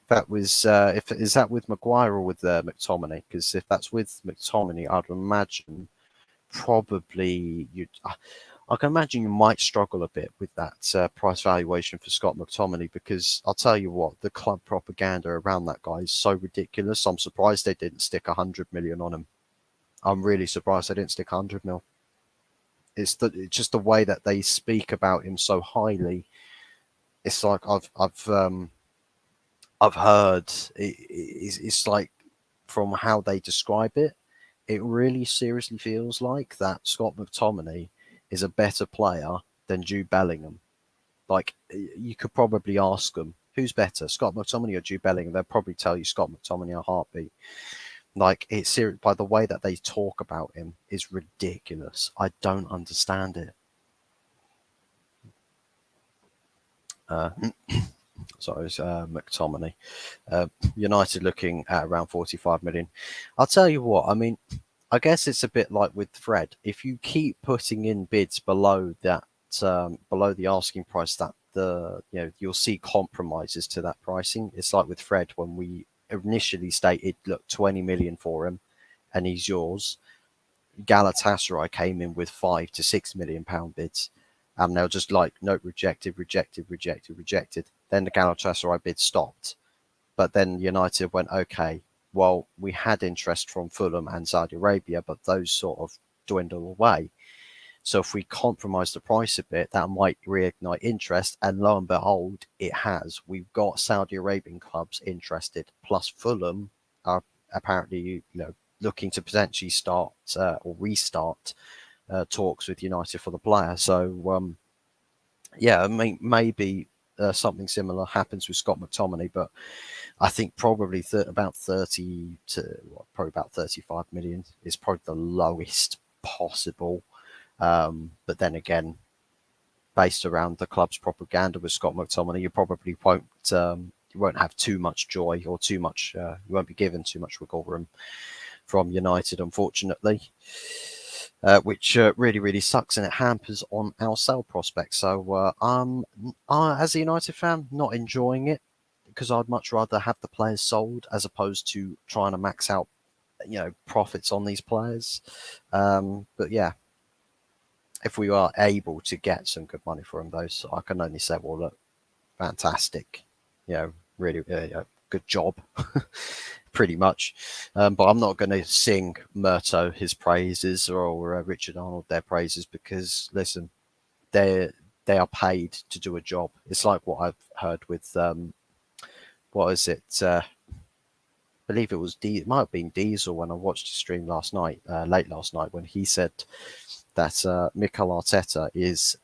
That was if is that with Maguire or with McTominay? Because if that's with McTominay, I'd imagine probably you'd. I can imagine you might struggle a bit with that price valuation for Scott McTominay because I'll tell you what, the club propaganda around that guy is so ridiculous. I'm surprised they didn't stick 100 million on him. I'm really surprised they didn't stick 100 mil. It's just the way that they speak about him so highly. It's like I've heard it's like from how they describe it, it really seriously feels like that Scott McTominay is a better player than Jude Bellingham. Like you could probably ask them who's better, Scott McTominay or Jude Bellingham. They'll probably tell you Scott McTominay a heartbeat. Like it's serious by the way that they talk about him is ridiculous. I don't understand it. Uh, sorry, it's McTominay. United looking at around 45 million. I'll tell you what, I mean, I guess it's a bit like with Fred. If you keep putting in bids below that, below the asking price, that you'll see compromises to that pricing. It's like with Fred when we initially stated, look, 20 million for him, and he's yours. Galatasaray came in with £5 to £6 million bids, and they're just like, nope, rejected, rejected, rejected, rejected. Then the Galatasaray bid stopped, but then United went, okay, well, we had interest from Fulham and Saudi Arabia, but those sort of dwindle away. So if we compromise the price a bit, that might reignite interest. And lo and behold, it has. We've got Saudi Arabian clubs interested, plus Fulham are apparently, looking to potentially start or restart talks with United for the player. So yeah, I mean, maybe something similar happens with Scott McTominay, but I think probably about 30 to probably about 35 million is probably the lowest possible. But then again, based around the club's propaganda with Scott McTominay, you won't have too much joy or too much. You won't be given too much wiggle room from United, unfortunately, which really, really sucks, and it hampers on our sale prospects. So as a United fan, not enjoying it because I'd much rather have the players sold as opposed to trying to max out, profits on these players. But yeah, if we are able to get some good money for him, though, so I can only say, well, look, fantastic, really good job, pretty much. But I'm not going to sing Murto his praises or Richard Arnold their praises, because listen, they they are paid to do a job. It's like what I've heard with what is it? I believe it was it might have been Diesel when I watched his stream last night, late last night, when he said that Mikel Arteta is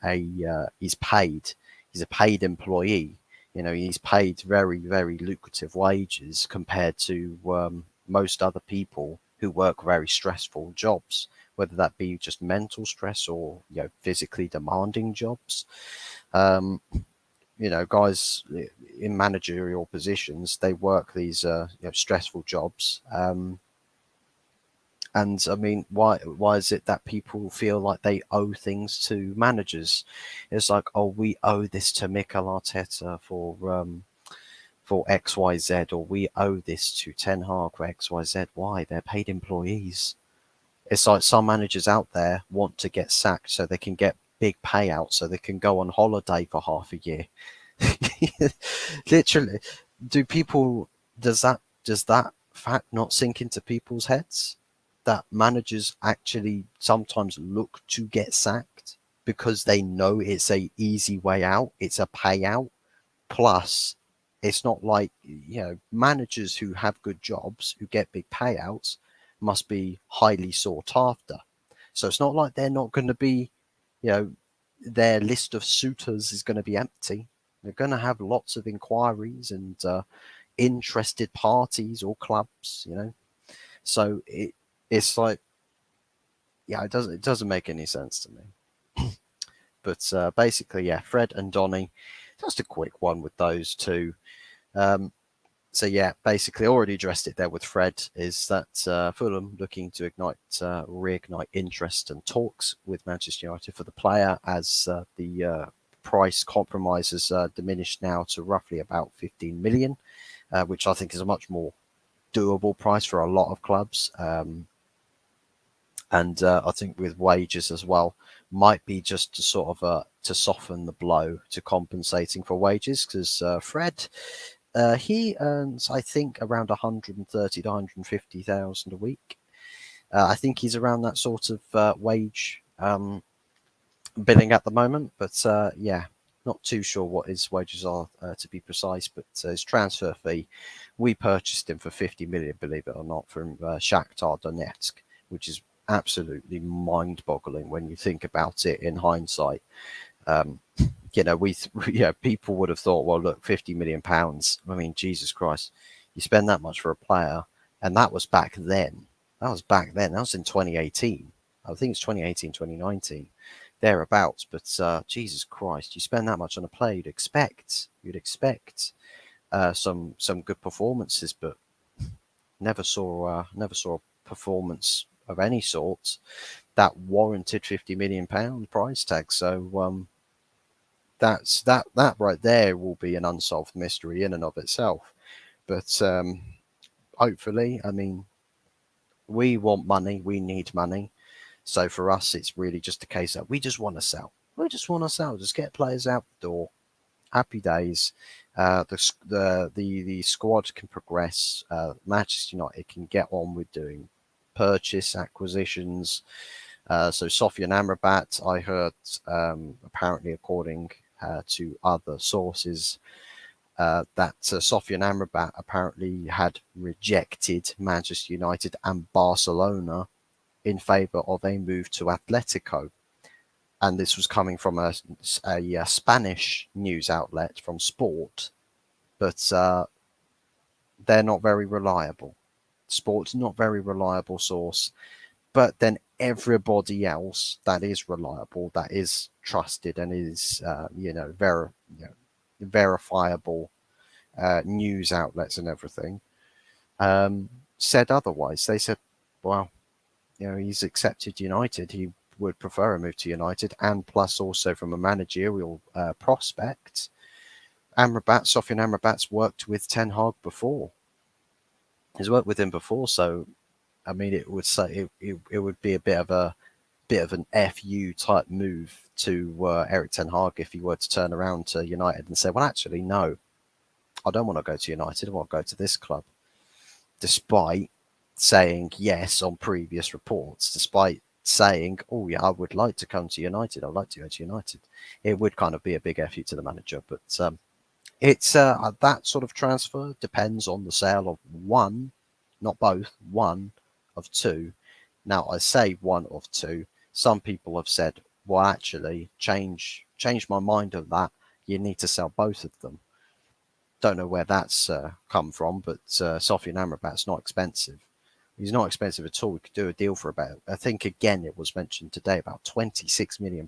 he's paid. He's a paid employee. He's paid very, very lucrative wages compared to most other people who work very stressful jobs, whether that be just mental stress or physically demanding jobs. Guys in managerial positions, they work these stressful jobs. And I mean, why is it that people feel like they owe things to managers? It's like, oh, we owe this to Mikel Arteta for X, Y, Z, or we owe this to Ten Hag for X, Y, Z. Why? They're paid employees. It's like some managers out there want to get sacked so they can get big payouts, so they can go on holiday for half a year. Literally, does that fact not sink into people's heads? That managers actually sometimes look to get sacked because they know it's a easy way out. It's a payout. Plus, it's not like, managers who have good jobs, who get big payouts, must be highly sought after. So it's not like they're not going to be, their list of suitors is going to be empty. They're going to have lots of inquiries and interested parties or clubs, So it's like, it doesn't make any sense to me. But basically, yeah, Fred and Donny, just a quick one with those two. So yeah, basically already addressed it there with Fred, is that Fulham looking to reignite interest and talks with Manchester United for the player, as the price compromise has diminished now to roughly about 15 million, which I think is a much more doable price for a lot of clubs. And I think with wages as well, might be just to sort of to soften the blow to compensating for wages, because Fred, he earns, I think, around 130 to 150,000 a week. I think he's around that sort of wage billing at the moment, but yeah, not too sure what his wages are to be precise. But his transfer fee, we purchased him for 50 million, believe it or not, from Shakhtar Donetsk, which is absolutely mind-boggling when you think about it in hindsight. People would have thought, well, look, 50 million pounds. I mean, Jesus Christ, you spend that much for a player, and that was back then. That was in 2018. I think it's 2018, 2019, thereabouts. But Jesus Christ, you spend that much on a player, you'd expect some good performances, but never saw a performance of any sort that warranted 50 million pound price tag. So that right there will be an unsolved mystery in and of itself. But hopefully, I mean, we want money, we need money. So for us, it's really just a case that we just want to sell. We just want to sell, just get players out the door. Happy days. The squad can progress. Manchester United can get on with doing acquisitions. So Sofian Amrabat, I heard, apparently, according to other sources, that Sofian Amrabat apparently had rejected Manchester United and Barcelona in favour of a move to Atletico. And this was coming from a Spanish news outlet, from Sport, but they're not very reliable. Sport's not very reliable source. But then everybody else that is reliable, that is trusted, and is verifiable news outlets and everything, said otherwise. They said, well, he's accepted United. He would prefer a move to United, and plus also from a managerial prospect, Sofian Amrabat's worked with Ten Hag before. He's worked with him before, so I mean, it would say it would be a bit of a bit of an FU type move to Eric Ten Hag if he were to turn around to United and say, well, actually, no, I don't want to go to United. I want to go to this club. Despite saying yes on previous reports, despite saying, oh, yeah, I would like to come to United. I'd like to go to United. It would kind of be a big FU to the manager. But it's that sort of transfer depends on the sale of one, not both, one of two. Now, I say one of two. Some people have said, well, actually, change my mind on that. You need to sell both of them. Don't know where that's come from, but Sofian Amrabat's not expensive. He's not expensive at all. We could do a deal for about, I think, again, it was mentioned today, about £26 million.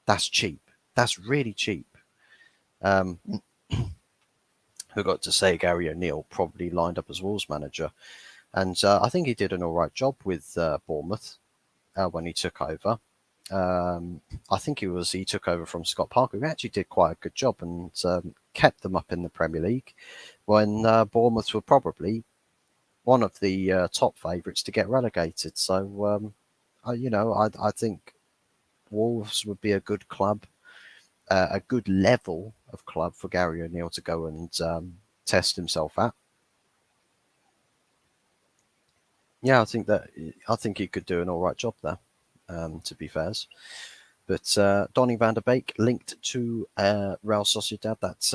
That's cheap. That's really cheap. Forgot to say Gary O'Neill probably lined up as Wolves manager. And I think he did an all right job with Bournemouth when he took over. I think he took over from Scott Parker, who actually did quite a good job and kept them up in the Premier League when Bournemouth were probably one of the top favourites to get relegated. So, I think Wolves would be a good club, a good level of club for Gary O'Neill to go and test himself at. Yeah, I think he could do an all right job there. To be fair, but Donny van der Beek linked to Real Sociedad. That's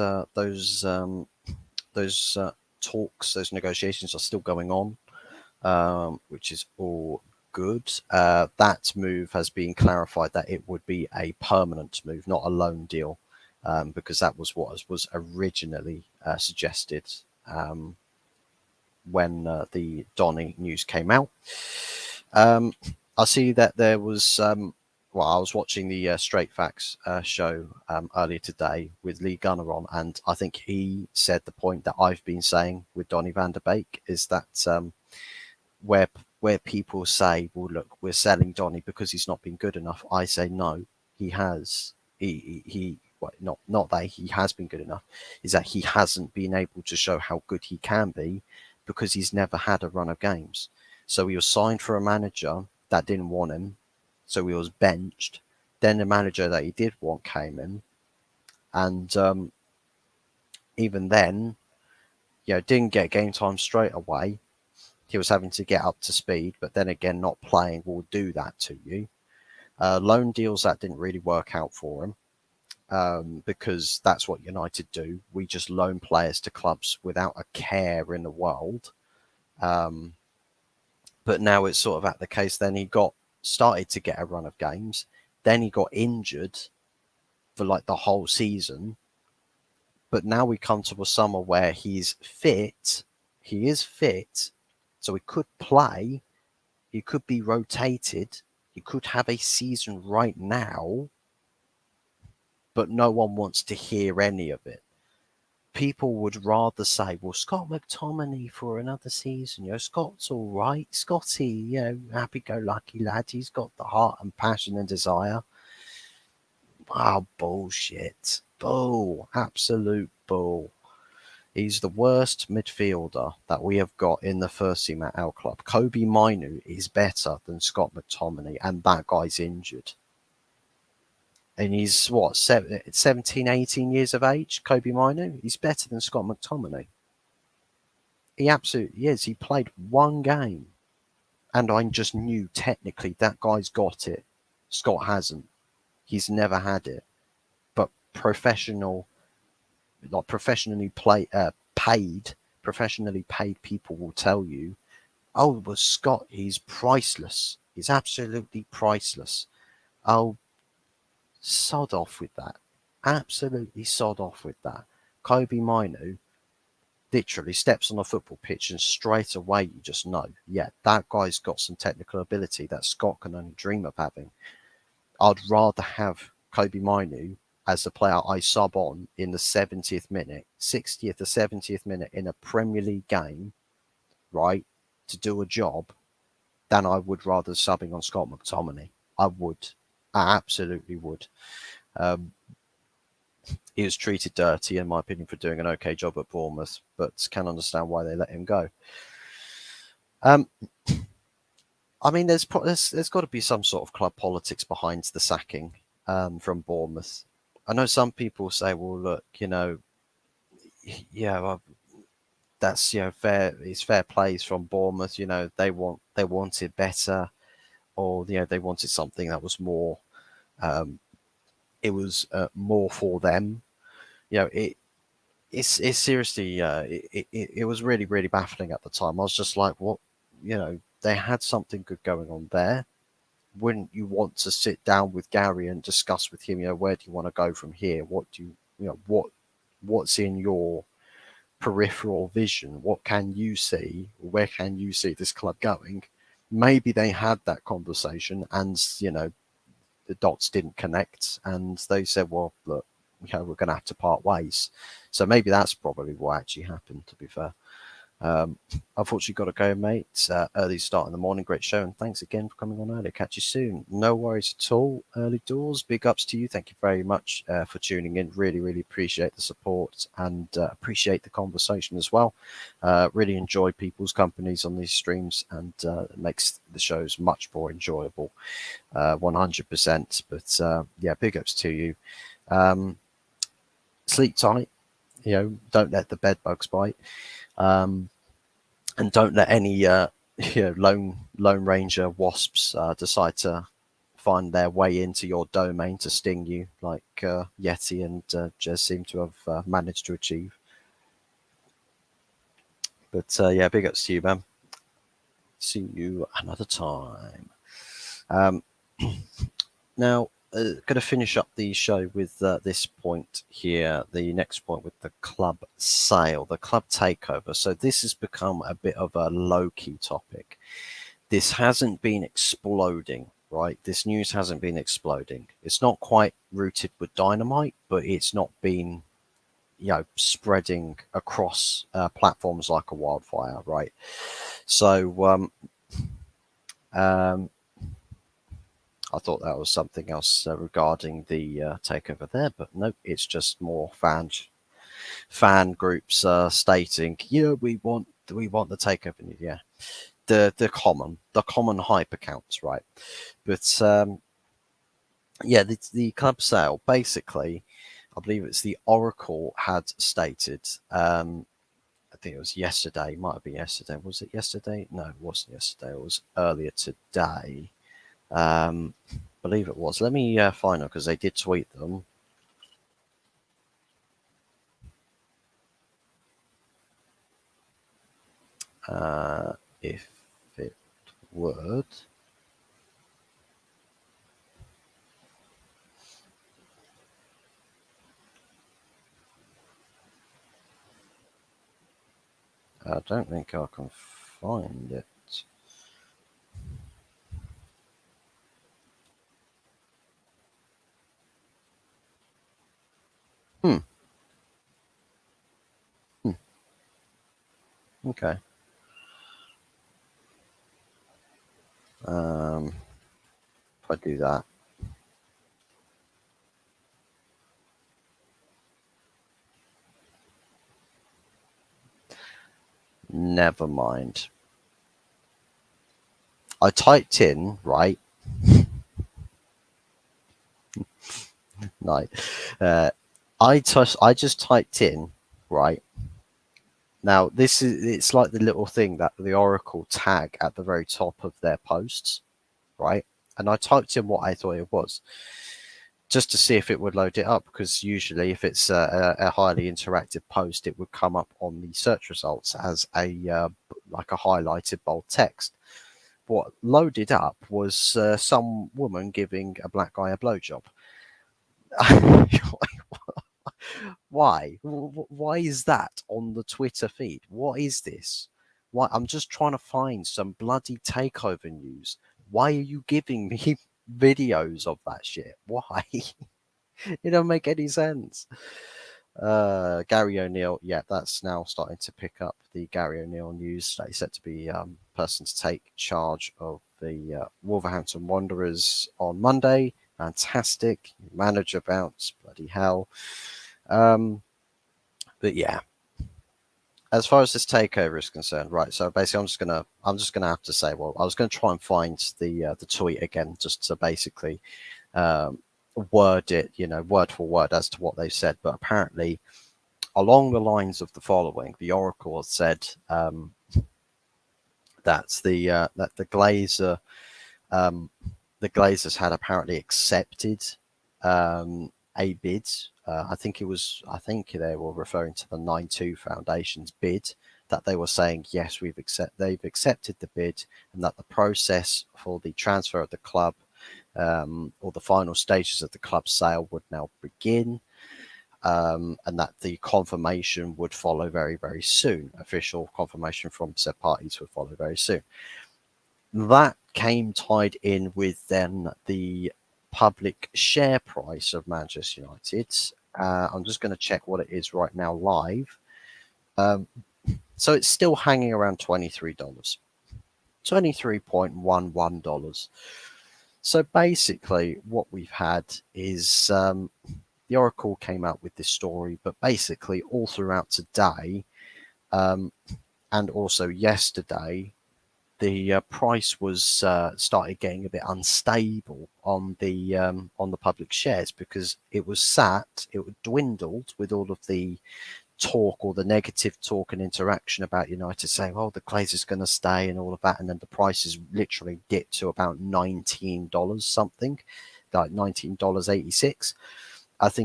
those talks, those negotiations are still going on, which is all good. That move has been clarified that it would be a permanent move, not a loan deal, because that was what was originally suggested when the Donny news came out. I see that there was, I was watching the Straight Facts show earlier today with Lee Gunner on, and I think he said the point that I've been saying with Donny van der Beek is that where people say, well, look, we're selling Donny because he's not been good enough. I say, no, he has. Not that he has been good enough, is that he hasn't been able to show how good he can be because he's never had a run of games. So he was signed for a manager that didn't want him, so he was benched. Then the manager that he did want came in, and even then, didn't get game time straight away. He was having to get up to speed, but then again, not playing will do that to you. Loan deals, that didn't really work out for him, because that's what United do. We just loan players to clubs without a care in the world. But now it's sort of at the case, then he started to get a run of games. Then he got injured for like the whole season. But now we come to a summer where he's fit. He is fit. So he could play. He could be rotated. He could have a season right now. But no one wants to hear any of it. People would rather say, well, Scott McTominay for another season. Scott's all right. Scotty, happy-go-lucky lad. He's got the heart and passion and desire. Wow, bullshit. Bull. Absolute bull. He's the worst midfielder that we have got in the first team at our club. Kobe Mainu is better than Scott McTominay, and that guy's injured. And he's, 17, 18 years of age, Kobe Mainu? He's better than Scott McTominay. He absolutely is. He played one game. And I just knew technically that guy's got it. Scott hasn't. He's never had it. But professionally paid people will tell you, oh, well, Scott, he's priceless. He's absolutely priceless. Oh, sod off with that. Absolutely sod off with that. Kobe Mainu literally steps on a football pitch and straight away you just know, yeah, that guy's got some technical ability that Scott can only dream of having. I'd rather have Kobe Mainu as the player I sub on in the 70th minute, 60th or 70th minute in a Premier League game, right, to do a job, than I would rather subbing on Scott McTominay. I would. I absolutely would. He was treated dirty, in my opinion, for doing an okay job at Bournemouth, but can understand why they let him go. I mean, there's got to be some sort of club politics behind the sacking from Bournemouth. I know some people say, well, look, yeah, well, that's fair. It's fair plays from Bournemouth. They wanted better, or they wanted something that was more. Um, it was more for them. It's seriously it was really really baffling at the time. I was just like, what? They had something good going on there. Wouldn't you want to sit down with Gary and discuss with him, where do you want to go from here? What do what's in your peripheral vision? What can you see? Where can you see this club going? Maybe they had that conversation, and the dots didn't connect, and they said, well, look, we're going to have to part ways. So maybe that's probably what actually happened, to be fair. Unfortunately, got to go, mate. Early start in the morning. Great show. And thanks again for coming on early. Catch you soon. No worries at all. Early doors. Big ups to you. Thank you very much for tuning in. Really, really appreciate the support and appreciate the conversation as well. Really enjoy people's companies on these streams, and it makes the shows much more enjoyable. 100%. But yeah, big ups to you. Sleep tight. Don't let the bed bugs bite. And don't let any lone ranger wasps decide to find their way into your domain to sting you, like Yeti and Jez seem to have managed to achieve. But yeah, big ups to you, man. See you another time. Now, going to finish up the show with this point here, the next point with the club sale, the club takeover. So this has become a bit of a low-key topic. This hasn't been exploding, right? This news hasn't been exploding. It's not quite rooted with dynamite, but it's not been, spreading across platforms like a wildfire, right? So I thought that was something else regarding the takeover there, but no, it's just more fan groups stating, we want the takeover. Yeah, the common hype accounts, right? But yeah, the club sale basically, I believe it's the Oracle had stated. I think it was yesterday. Might have been yesterday. Was it yesterday? No, it wasn't yesterday. It was earlier today. Believe it was. Let me find them because they did tweet them. If it would. I don't think I can find it. Hmm. Okay. If I do that. Never mind. I typed in, right? Night. I just typed in, right? Now it's like the little thing that the Oracle tag at the very top of their posts, right? And I typed in what I thought it was, just to see if it would load it up, because usually if it's a highly interactive post, it would come up on the search results as a like a highlighted bold text. What loaded up was some woman giving a black guy a blowjob. Why? Why is that on the Twitter feed? What is this? Why? I'm just trying to find some bloody takeover news. Why are you giving me videos of that shit? Why? It don't make any sense. Gary O'Neill, yeah, that's now starting to pick up the Gary O'Neill news. He's set to be person to take charge of the Wolverhampton Wanderers on Monday. Fantastic. Manager bounce, bloody hell. But yeah, as far as this takeover is concerned, right? So basically, I'm just gonna have to say, well, I was gonna try and find the tweet again, just to basically um, word it, word for word as to what they said. But apparently, along the lines of the following, the Oracle has said that um, the Glazers had apparently accepted a bid. I think they were referring to the 9-2 Foundation's bid, that they were saying, yes, they've accepted the bid, and that the process for the transfer of the club, or the final stages of the club sale, would now begin. And that the confirmation would follow very, very soon. Official confirmation from said parties would follow very soon. That came tied in with then the public share price of Manchester United. I'm just going to check what it is right now live. So it's still hanging around $23, $23.11. So basically, what we've had is the Oracle came out with this story, but basically all throughout today, and also yesterday, the price was started getting a bit unstable on the public shares, because it dwindled with all of the talk, or the negative talk and interaction about United, saying, oh, the Glazers going to stay and all of that, and then the prices literally dipped to about $19 something, like $19.86. I've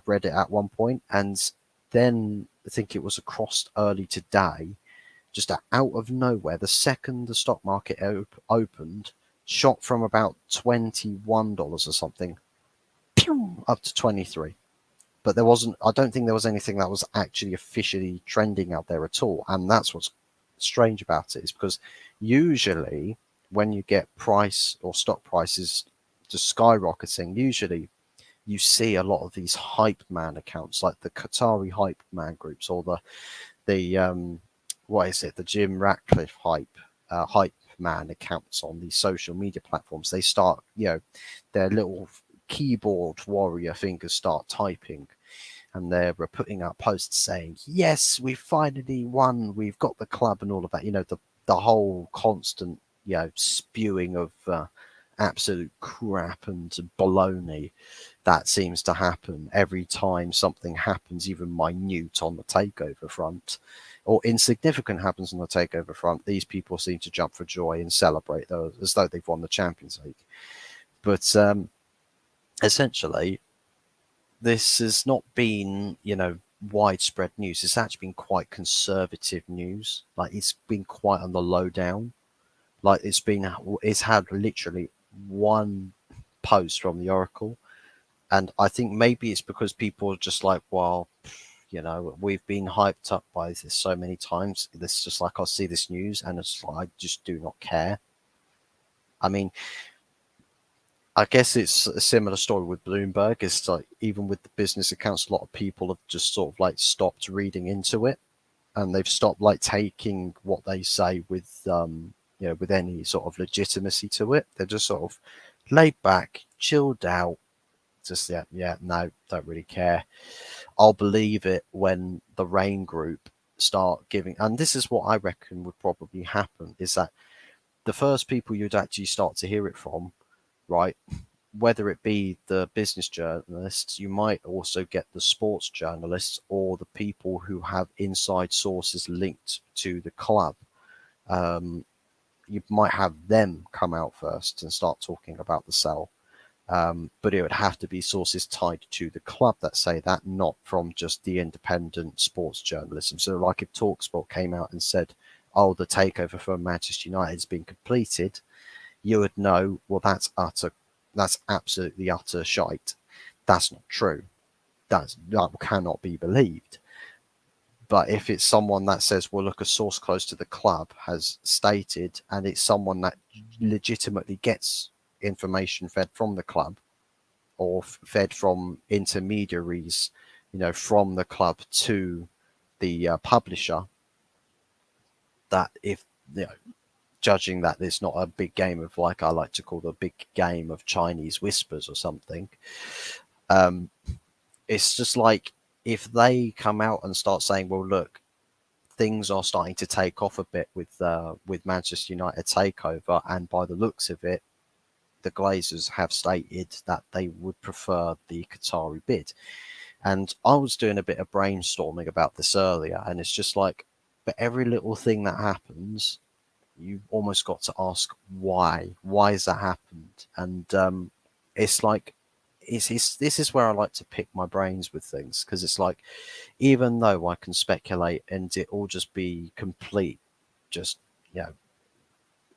read it at one point, and then I think it was across early today, just out of nowhere, the second the stock market opened, shot from about $21 or something, up to 23. But I don't think there was anything that was actually officially trending out there at all. And that's what's strange about it, is because usually when you get price or stock prices just skyrocketing, usually you see a lot of these hype man accounts, like the Qatari hype man groups, or the what is it, the Jim Ratcliffe hype man accounts on these social media platforms. They start, their little keyboard warrior fingers start typing, and they're putting out posts saying, yes, we finally won, we've got the club, and all of that. The whole constant spewing of absolute crap and baloney that seems to happen every time something happens, even minute, on the takeover front, or insignificant happens on the takeover front. These people seem to jump for joy and celebrate those as though they've won the Champions League. But essentially, this has not been, widespread news. It's actually been quite conservative news. Like, it's been quite on the lowdown. Like, it's had literally one post from the Oracle. And I think maybe it's because people are just like, well, we've been hyped up by this so many times. It's just like, I'll see this news and it's like, I just do not care. I mean, I guess it's a similar story with Bloomberg. It's like, even with the business accounts, a lot of people have just sort of like stopped reading into it, and they've stopped like taking what they say with with any sort of legitimacy to it. They're just sort of laid back, chilled out, just no, don't really care. I'll believe it when the Rain Group start giving, and this is what I reckon would probably happen, is that the first people you'd actually start to hear it from, right, whether it be the business journalists, you might also get the sports journalists, or the people who have inside sources linked to the club. You might have them come out first and start talking about the sale. But it would have to be sources tied to the club that say that, not from just the independent sports journalism. So like if TalkSport came out and said, oh, the takeover for Manchester United has been completed, you would know, well, that's absolutely utter shite. That's not true. That cannot be believed. But if it's someone that says, well, look, a source close to the club has stated, and it's someone that legitimately gets information fed from the club, or fed from intermediaries, from the club to the publisher, that if, judging that it's not a big game of, like I like to call the big game of Chinese whispers or something, it's just like, if they come out and start saying, well, look, things are starting to take off a bit with Manchester United takeover, and by the looks of it, the Glazers have stated that they would prefer the Qatari bid. And I was doing a bit of brainstorming about this earlier, and it's just like, for every little thing that happens, you almost got to ask why. Why has that happened? And it's like, this is where I like to pick my brains with things, because it's like, even though I can speculate and it all just be complete, just, you know,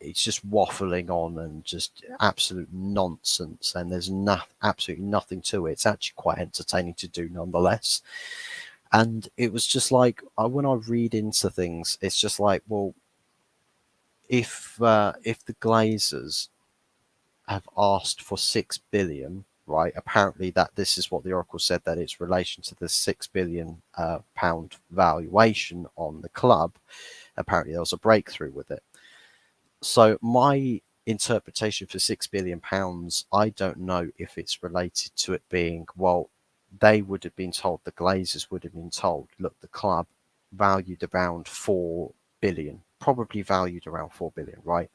it's just waffling on and just absolute nonsense, and there's absolutely nothing to it. It's actually quite entertaining to do nonetheless. And it was just like, when I read into things, it's just like, well, if the Glazers have asked for 6 billion, right? Apparently, that this is what the Oracle said, that it's relation to the £6 billion pound valuation on the club. Apparently, there was a breakthrough with it. So my interpretation for £6 billion, I don't know if it's related to it being, well, they would have been told, the Glazers would have been told, look, the club valued around 4 billion, probably valued around 4 billion, right?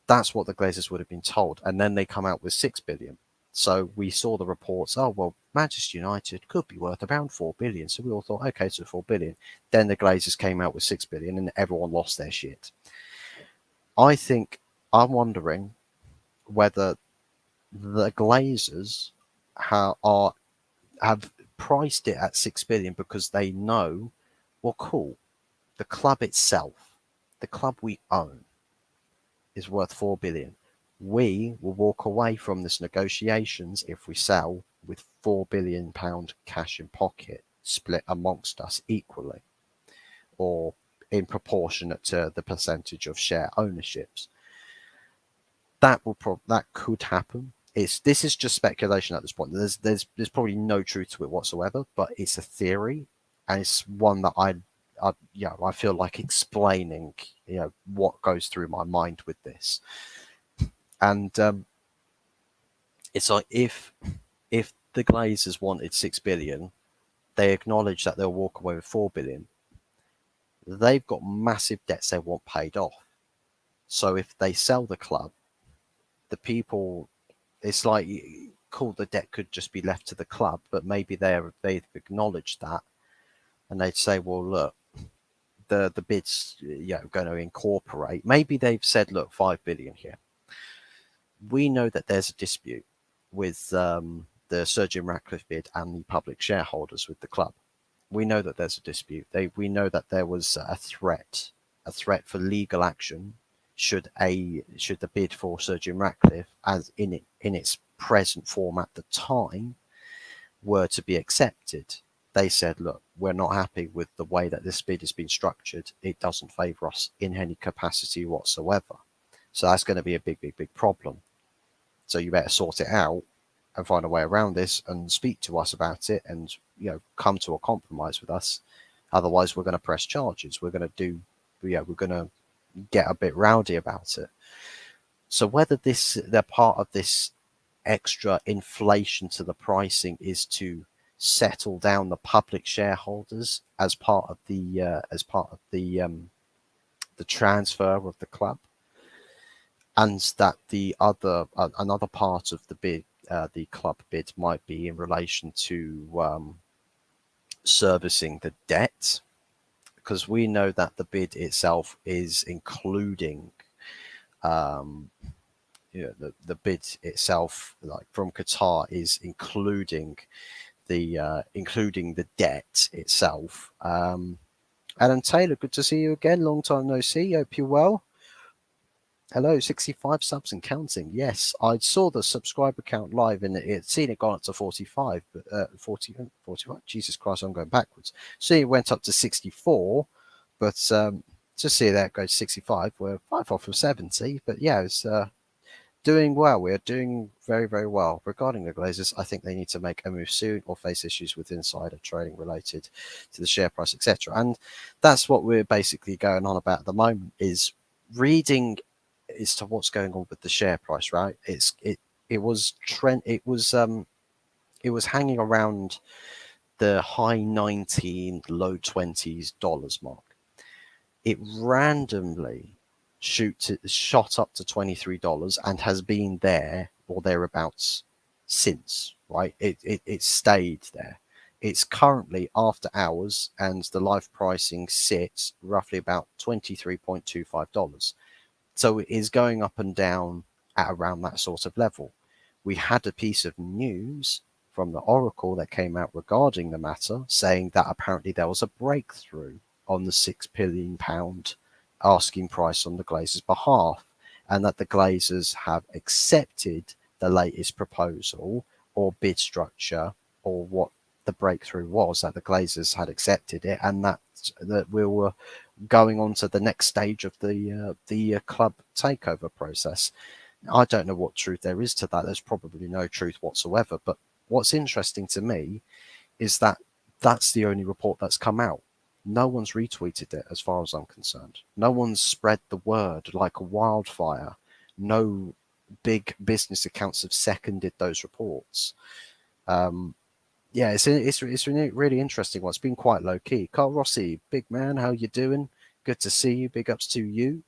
That's what the Glazers would have been told. And then they come out with 6 billion. So we saw the reports, oh, well, Manchester United could be worth around 4 billion. So we all thought, okay, so 4 billion. Then the Glazers came out with 6 billion and everyone lost their shit. I'm wondering whether the Glazers have priced it at 6 billion because they know, well, cool, the club itself, the club we own, is worth 4 billion. We will walk away from this negotiations if we sell with £4 billion cash in pocket, split amongst us equally, or in proportionate to the percentage of share ownerships. That could happen. This is just speculation at this point. There's probably no truth to it whatsoever, but it's a theory, and it's one that I feel like explaining, what goes through my mind with this. And it's like, if the Glazers wanted 6 billion, they acknowledge that they'll walk away with 4 billion. They've got massive debts they want paid off. So if they sell the club, the people, it's like, cool, the debt could just be left to the club, but maybe they've acknowledged that, and they'd say, well, look, the bid's going to incorporate. Maybe they've said, look, 5 billion here. We know that there's a dispute with the Sir Jim Ratcliffe bid and the public shareholders with the club. We know that there's a dispute. We know that there was a threat for legal action should the bid for Sir Jim Ratcliffe, as in its present form at the time, were to be accepted. They said, look, we're not happy with the way that this bid has been structured. It doesn't favour us in any capacity whatsoever. So that's going to be a big, big, big problem. So you better sort it out and find a way around this and speak to us about it, and come to a compromise with us. Otherwise, we're going to press charges. We're going to get a bit rowdy about it. So whether they're part of this extra inflation to the pricing is to settle down the public shareholders as part of the transfer of the club, and that the another part of the bid, the club bid, might be in relation to servicing the debt, because we know that the bid itself is including the bid itself, like from Qatar, is including the debt itself. Alan Taylor, good to see you again. Long time no see. Hope you're well. Hello, 65 subs and counting. Yes, I saw the subscriber count live and it's seen it gone up to 45, but 41. Jesus Christ, I'm going backwards. See, it went up to 64, but just see that go to 65. We're 5 off of 70, but yeah, it's doing well. We're doing very, very well. Regarding the Glazers, I think they need to make a move soon or face issues with insider trading related to the share price, etc. And that's what we're basically going on about at the moment, is reading as to what's going on with the share price, right? It was hanging around the high 19, low 20s dollars mark. it randomly shot up to $23 and has been there or thereabouts since, right? It stayed there. It's currently after hours, and the live pricing sits roughly about $23.25. So it is going up and down at around that sort of level. We had a piece of news from the Oracle that came out regarding the matter, saying that apparently there was a breakthrough on the £6 billion asking price on the Glazers' behalf, and that the Glazers have accepted the latest proposal or bid structure, or what the breakthrough was, that the Glazers had accepted it, and that we were going on to the next stage of the club takeover process. I don't know what truth there is to that. There's probably no truth whatsoever. But what's interesting to me is that that's the only report that's come out. No one's retweeted it, as far as I'm concerned. No one's spread the word like a wildfire. No big business accounts have seconded those reports. Yeah, it's really interesting one. It's been quite low key. Carl Rossi, big man, how you doing? Good to see you. Big ups to you.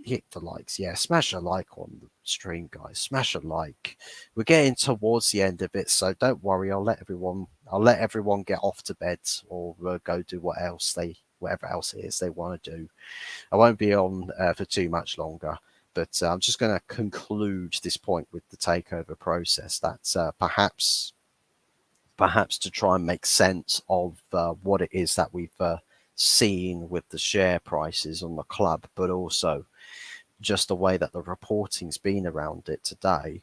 Hit the likes. Yeah, smash a like on the stream, guys. Smash a like. We're getting towards the end of it, so don't worry. I'll let everyone get off to bed or go do whatever else it is they want to do. I won't be on for too much longer. But I'm just going to conclude this point with the takeover process. That's perhaps to try and make sense of what it is that we've seen with the share prices on the club, but also just the way that the reporting's been around it today,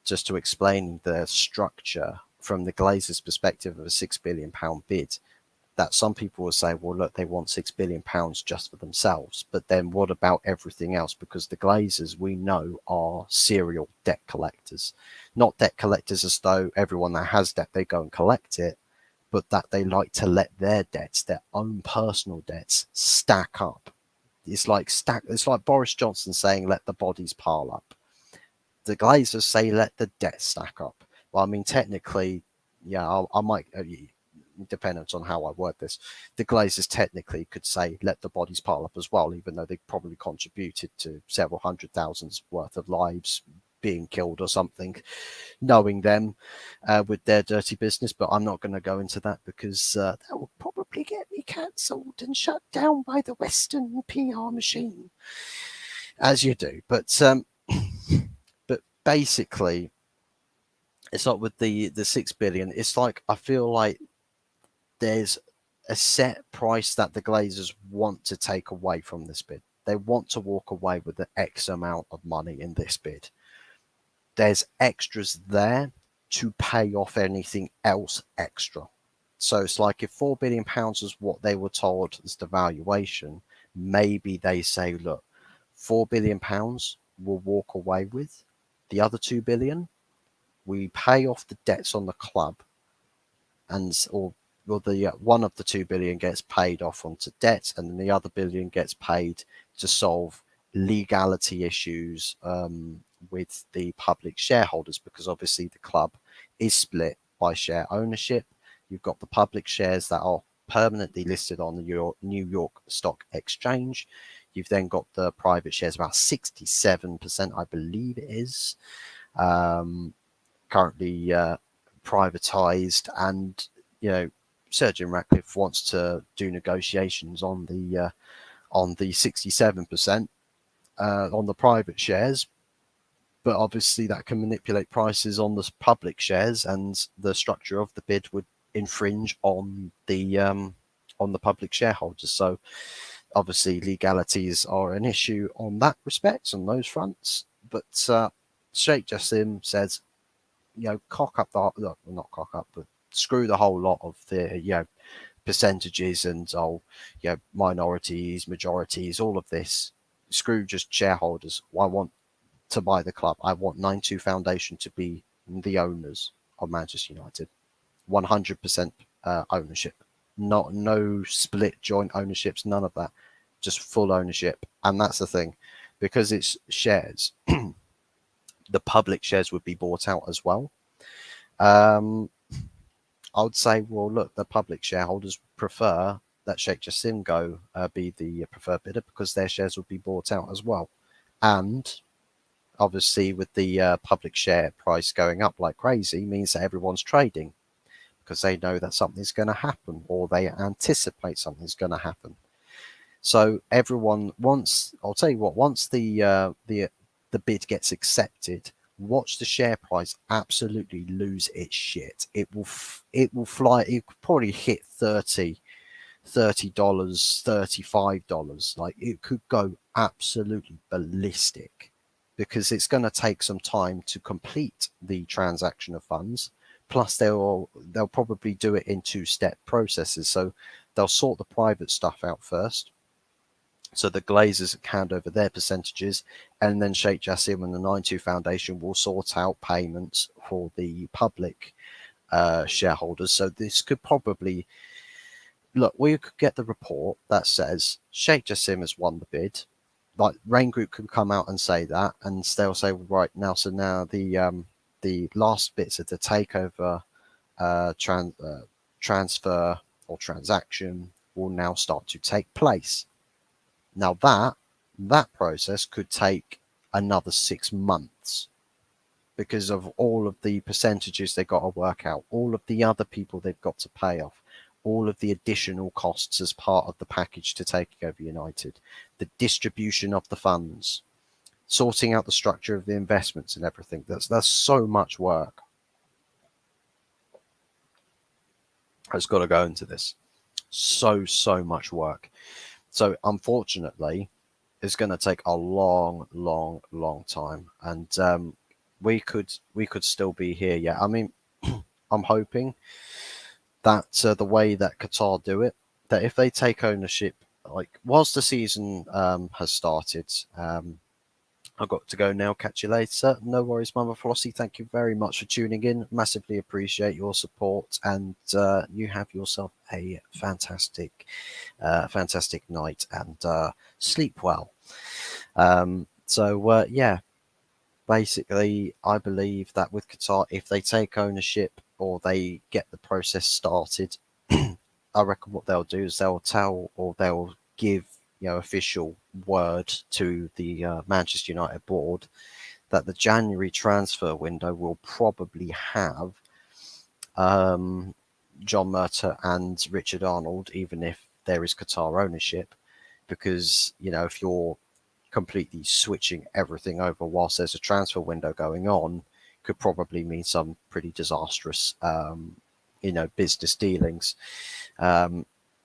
just to explain the structure from the Glazers' perspective of a £6 billion bid. That some people will say, well, look, they want £6 billion just for themselves. But then what about everything else? Because the Glazers, we know, are serial debt collectors. Not debt collectors as though everyone that has debt, they go and collect it, but that they like to let their debts, their own personal debts, stack up. It's like Boris Johnson saying, let the bodies pile up. The Glazers say, let the debt stack up. Well, I mean, technically, yeah, I might... dependent on how I word this, the Glazers technically could say let the bodies pile up as well, even though they probably contributed to several hundred thousands worth of lives being killed or something, knowing them with their dirty business. But I'm not going to go into that because that will probably get me cancelled and shut down by the Western PR machine, as you do. But but basically, it's like with the 6 billion. It's like I feel like there's a set price that the Glazers want to take away from this bid. They want to walk away with the X amount of money in this bid. There's extras there to pay off anything else extra. So it's like if £4 billion was what they were told as the valuation, maybe they say, look, £4 billion we'll walk away with. The other 2 billion, we pay off the debts on the club, or the one of the 2 billion gets paid off onto debt, and then the other billion gets paid to solve legality issues with the public shareholders, because obviously the club is split by share ownership. You've got the public shares that are permanently listed on the New York Stock Exchange. You've then got the private shares, about 67%, I believe it is, currently privatized, and Sir Jim Ratcliffe wants to do negotiations on the 67% on the private shares, but obviously that can manipulate prices on the public shares, and the structure of the bid would infringe on the public shareholders. So obviously legalities are an issue on that respect, on those fronts. But Sheikh Jassim says, cock up not cock up, but screw the whole lot of the percentages and minorities, majorities, all of this. Screw just shareholders. I want to buy the club. I want 92 Foundation to be the owners of Manchester United. 100% ownership. No split joint ownerships, none of that. Just full ownership. And that's the thing. Because it's shares, the public shares would be bought out as well. I would say, well, look, the public shareholders prefer let Sheikh Jassim go be the preferred bidder, because their shares will be bought out as well. And obviously, with the public share price going up like crazy, means that everyone's trading because they know that something's going to happen, or they anticipate something's going to happen. So everyone, once I'll tell you what, once the bid gets accepted, watch the share price absolutely lose its shit. It will fly. It could probably hit $30, $35. Like, it could go absolutely ballistic, because it's going to take some time to complete the transaction of funds. Plus, they'll probably do it in two-step processes. So they'll sort the private stuff out first, so the Glazers hand over their percentages, and then Sheikh Jassim and the 92 Foundation will sort out payments for the public shareholders. So this could probably, look, we could get the report that says Sheikh Jassim has won the bid. Like, Rain Group could come out and say that, and they'll say, right now, so now the last bits of the takeover transfer or transaction will now start to take place. Now that process could take another 6 months, because of all of the percentages they've got to work out, all of the other people they've got to pay off, all of the additional costs as part of the package to take over United, the distribution of the funds, sorting out the structure of the investments and everything. That's so much work has got to go into this. So much work. So unfortunately, it's going to take a long time, and we could still be here. Yeah, I mean, I'm hoping that the way that Qatar do it, that if they take ownership, like whilst the season has started, I've got to go now. Catch you later. No worries, Mama Flossie. Thank you very much for tuning in. Massively appreciate your support, and you have yourself a fantastic night, and sleep well. Yeah, basically, I believe that with Qatar, if they take ownership or they get the process started, I reckon what they'll do is they'll tell, or they'll give, official word to the Manchester United board that the January transfer window will probably have John Murtough and Richard Arnold, even if there is Qatar ownership, because if you're completely switching everything over whilst there's a transfer window going on, could probably mean some pretty disastrous, business dealings.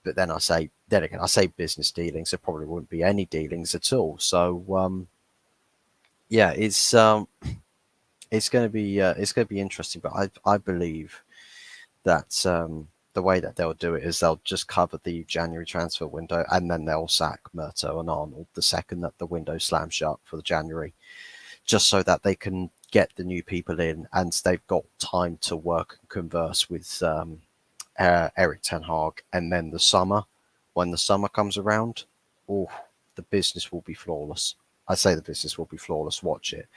But then again, I say business dealings. There probably wouldn't be any dealings at all. So yeah, it's going to be interesting. But I believe that the way that they'll do it is they'll just cover the January transfer window, and then they'll sack Murtough and Arnold the second that the window slams shut for the January, just so that they can get the new people in, and they've got time to work and converse with Eric Ten Hag. And then when the summer comes around, oh, the business will be flawless. I say the business will be flawless. Watch it.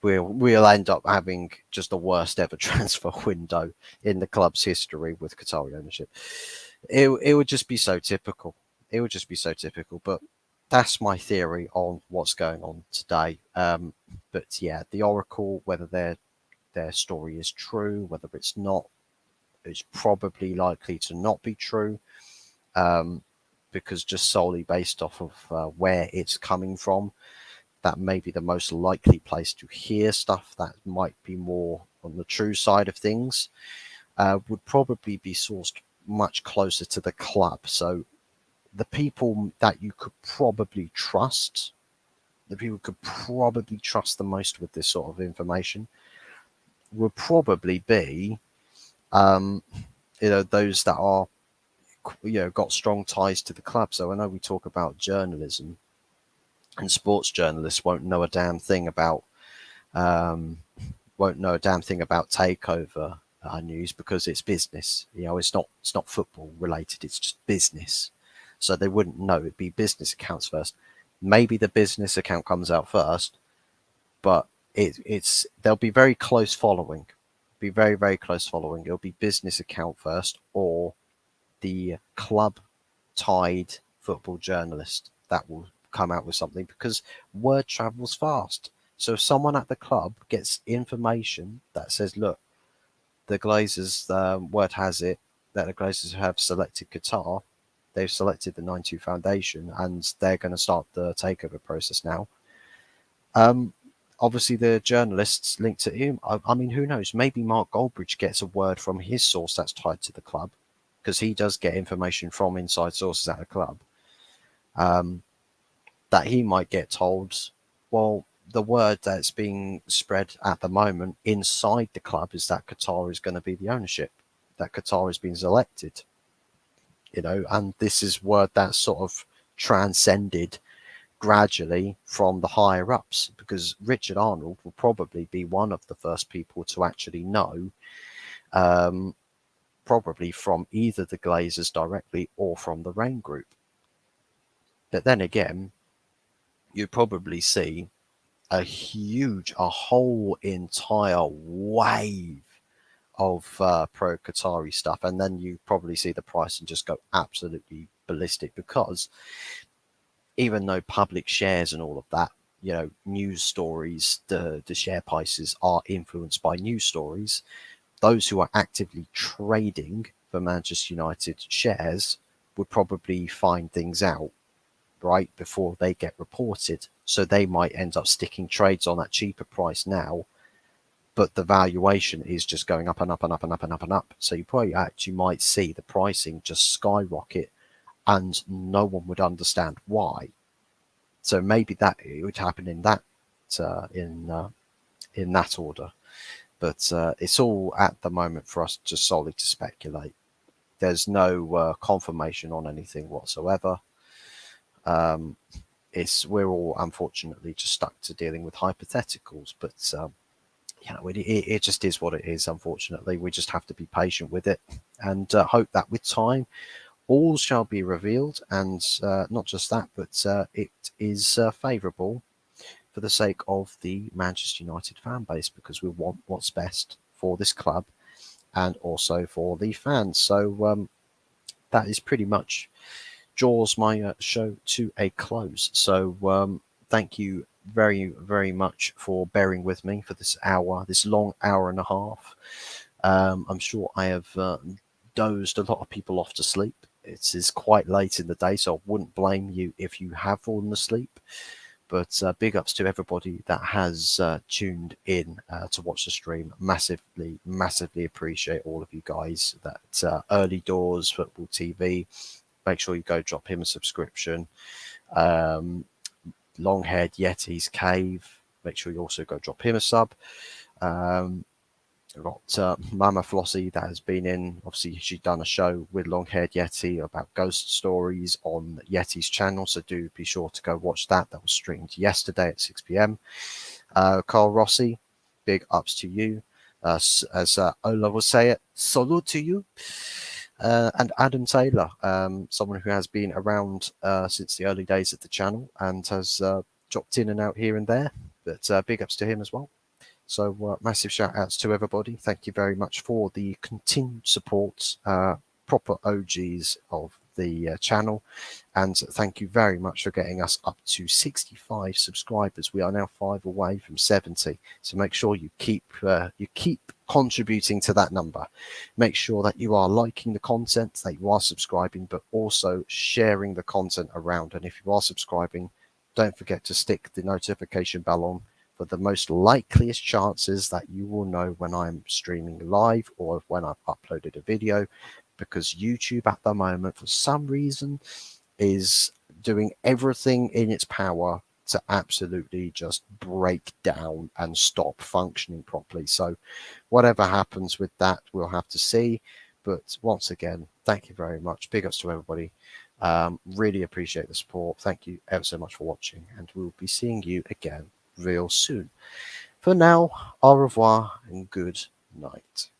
We'll end up having just the worst ever transfer window in the club's history with Qatari ownership. It would just be so typical. It would just be so typical. But that's my theory on what's going on today. But yeah, the Oracle, whether their story is true, whether it's not, it's probably likely to not be true. Because just solely based off of where it's coming from, that may be the most likely place to hear stuff that might be more on the true side of things, would probably be sourced much closer to the club. So the people that you could probably trust, the people could probably trust the most with this sort of information, would probably be, those that are, got strong ties to the club. So I know we talk about journalism, and sports journalists won't know a damn thing about takeover news, because it's business. It's not football related. It's just business. So they wouldn't know. It'd be business accounts first. Maybe the business account comes out first, but there'll be very close following. Be very, very close following. It'll be business account first, or the club Tide football journalist that will come out with something, because word travels fast. So if someone at the club gets information that says, look, the Glazers, word has it that the Glazers have selected Qatar, they've selected the 92 Foundation, and they're going to start the takeover process now. Obviously, the journalists linked to him. I mean, who knows? Maybe Mark Goldbridge gets a word from his source that's tied to the club, because he does get information from inside sources at the club. That he might get told, well, the word that's being spread at the moment inside the club is that Qatar is going to be the ownership, that Qatar has been selected, and this is word that's sort of transcended gradually from the higher ups, because Richard Arnold will probably be one of the first people to actually know, probably from either the Glazers directly or from the Rain Group. But then again, you probably see a whole entire wave of pro Qatari stuff, and then you probably see the pricing just go absolutely ballistic, because even though public shares and all of that, news stories, the share prices are influenced by news stories. Those who are actively trading for Manchester United shares would probably find things out right before they get reported. So they might end up sticking trades on that cheaper price now, but the valuation is just going up and up and up and up and up and up. So you probably actually might see the pricing just skyrocket, and no one would understand why. So maybe that it would happen in that in that order. But it's all at the moment for us just solely to speculate. There's no confirmation on anything whatsoever. We're all unfortunately just stuck to dealing with hypotheticals, but it just is what it is. Unfortunately, we just have to be patient with it, and hope that with time all shall be revealed, and not just that, but it is favourable for the sake of the Manchester United fan base, because we want what's best for this club and also for the fans. So that is pretty much draws my show to a close. So thank you very, very much for bearing with me for this hour, this long hour and a half. I'm sure I have dozed a lot of people off to sleep. It is quite late in the day, so I wouldn't blame you if you have fallen asleep. But big ups to everybody that has tuned in to watch the stream. Massively, massively appreciate all of you guys. That Early Doors Football TV. Make sure you go drop him a subscription. Long-haired Yeti's Cave. Make sure you also go drop him a sub. We've got Mama Flossie that has been in. Obviously, she's done a show with Long-haired Yeti about ghost stories on Yeti's channel, so do be sure to go watch that. That was streamed yesterday at 6 p.m. Carl Rossi, big ups to you. As Ola will say it, salute to you. And Adam Taylor, someone who has been around since the early days of the channel and has dropped in and out here and there, but big ups to him as well. So massive shout outs to everybody. Thank you very much for the continued support, proper OGs of the channel. And thank you very much for getting us up to 65 subscribers. We are now 5 away from 70. So make sure you keep contributing to that number. Make sure that you are liking the content, that you are subscribing, but also sharing the content around. And if you are subscribing, don't forget to stick the notification bell on, for the most likeliest chances that you will know when I'm streaming live or when I've uploaded a video, because YouTube at the moment, for some reason, is doing everything in its power to absolutely just break down and stop functioning properly. So whatever happens with that, we'll have to see. But once again, thank you very much. Big ups to everybody. Really appreciate the support. Thank you ever so much for watching, and we'll be seeing you again real soon. For now, au revoir and good night.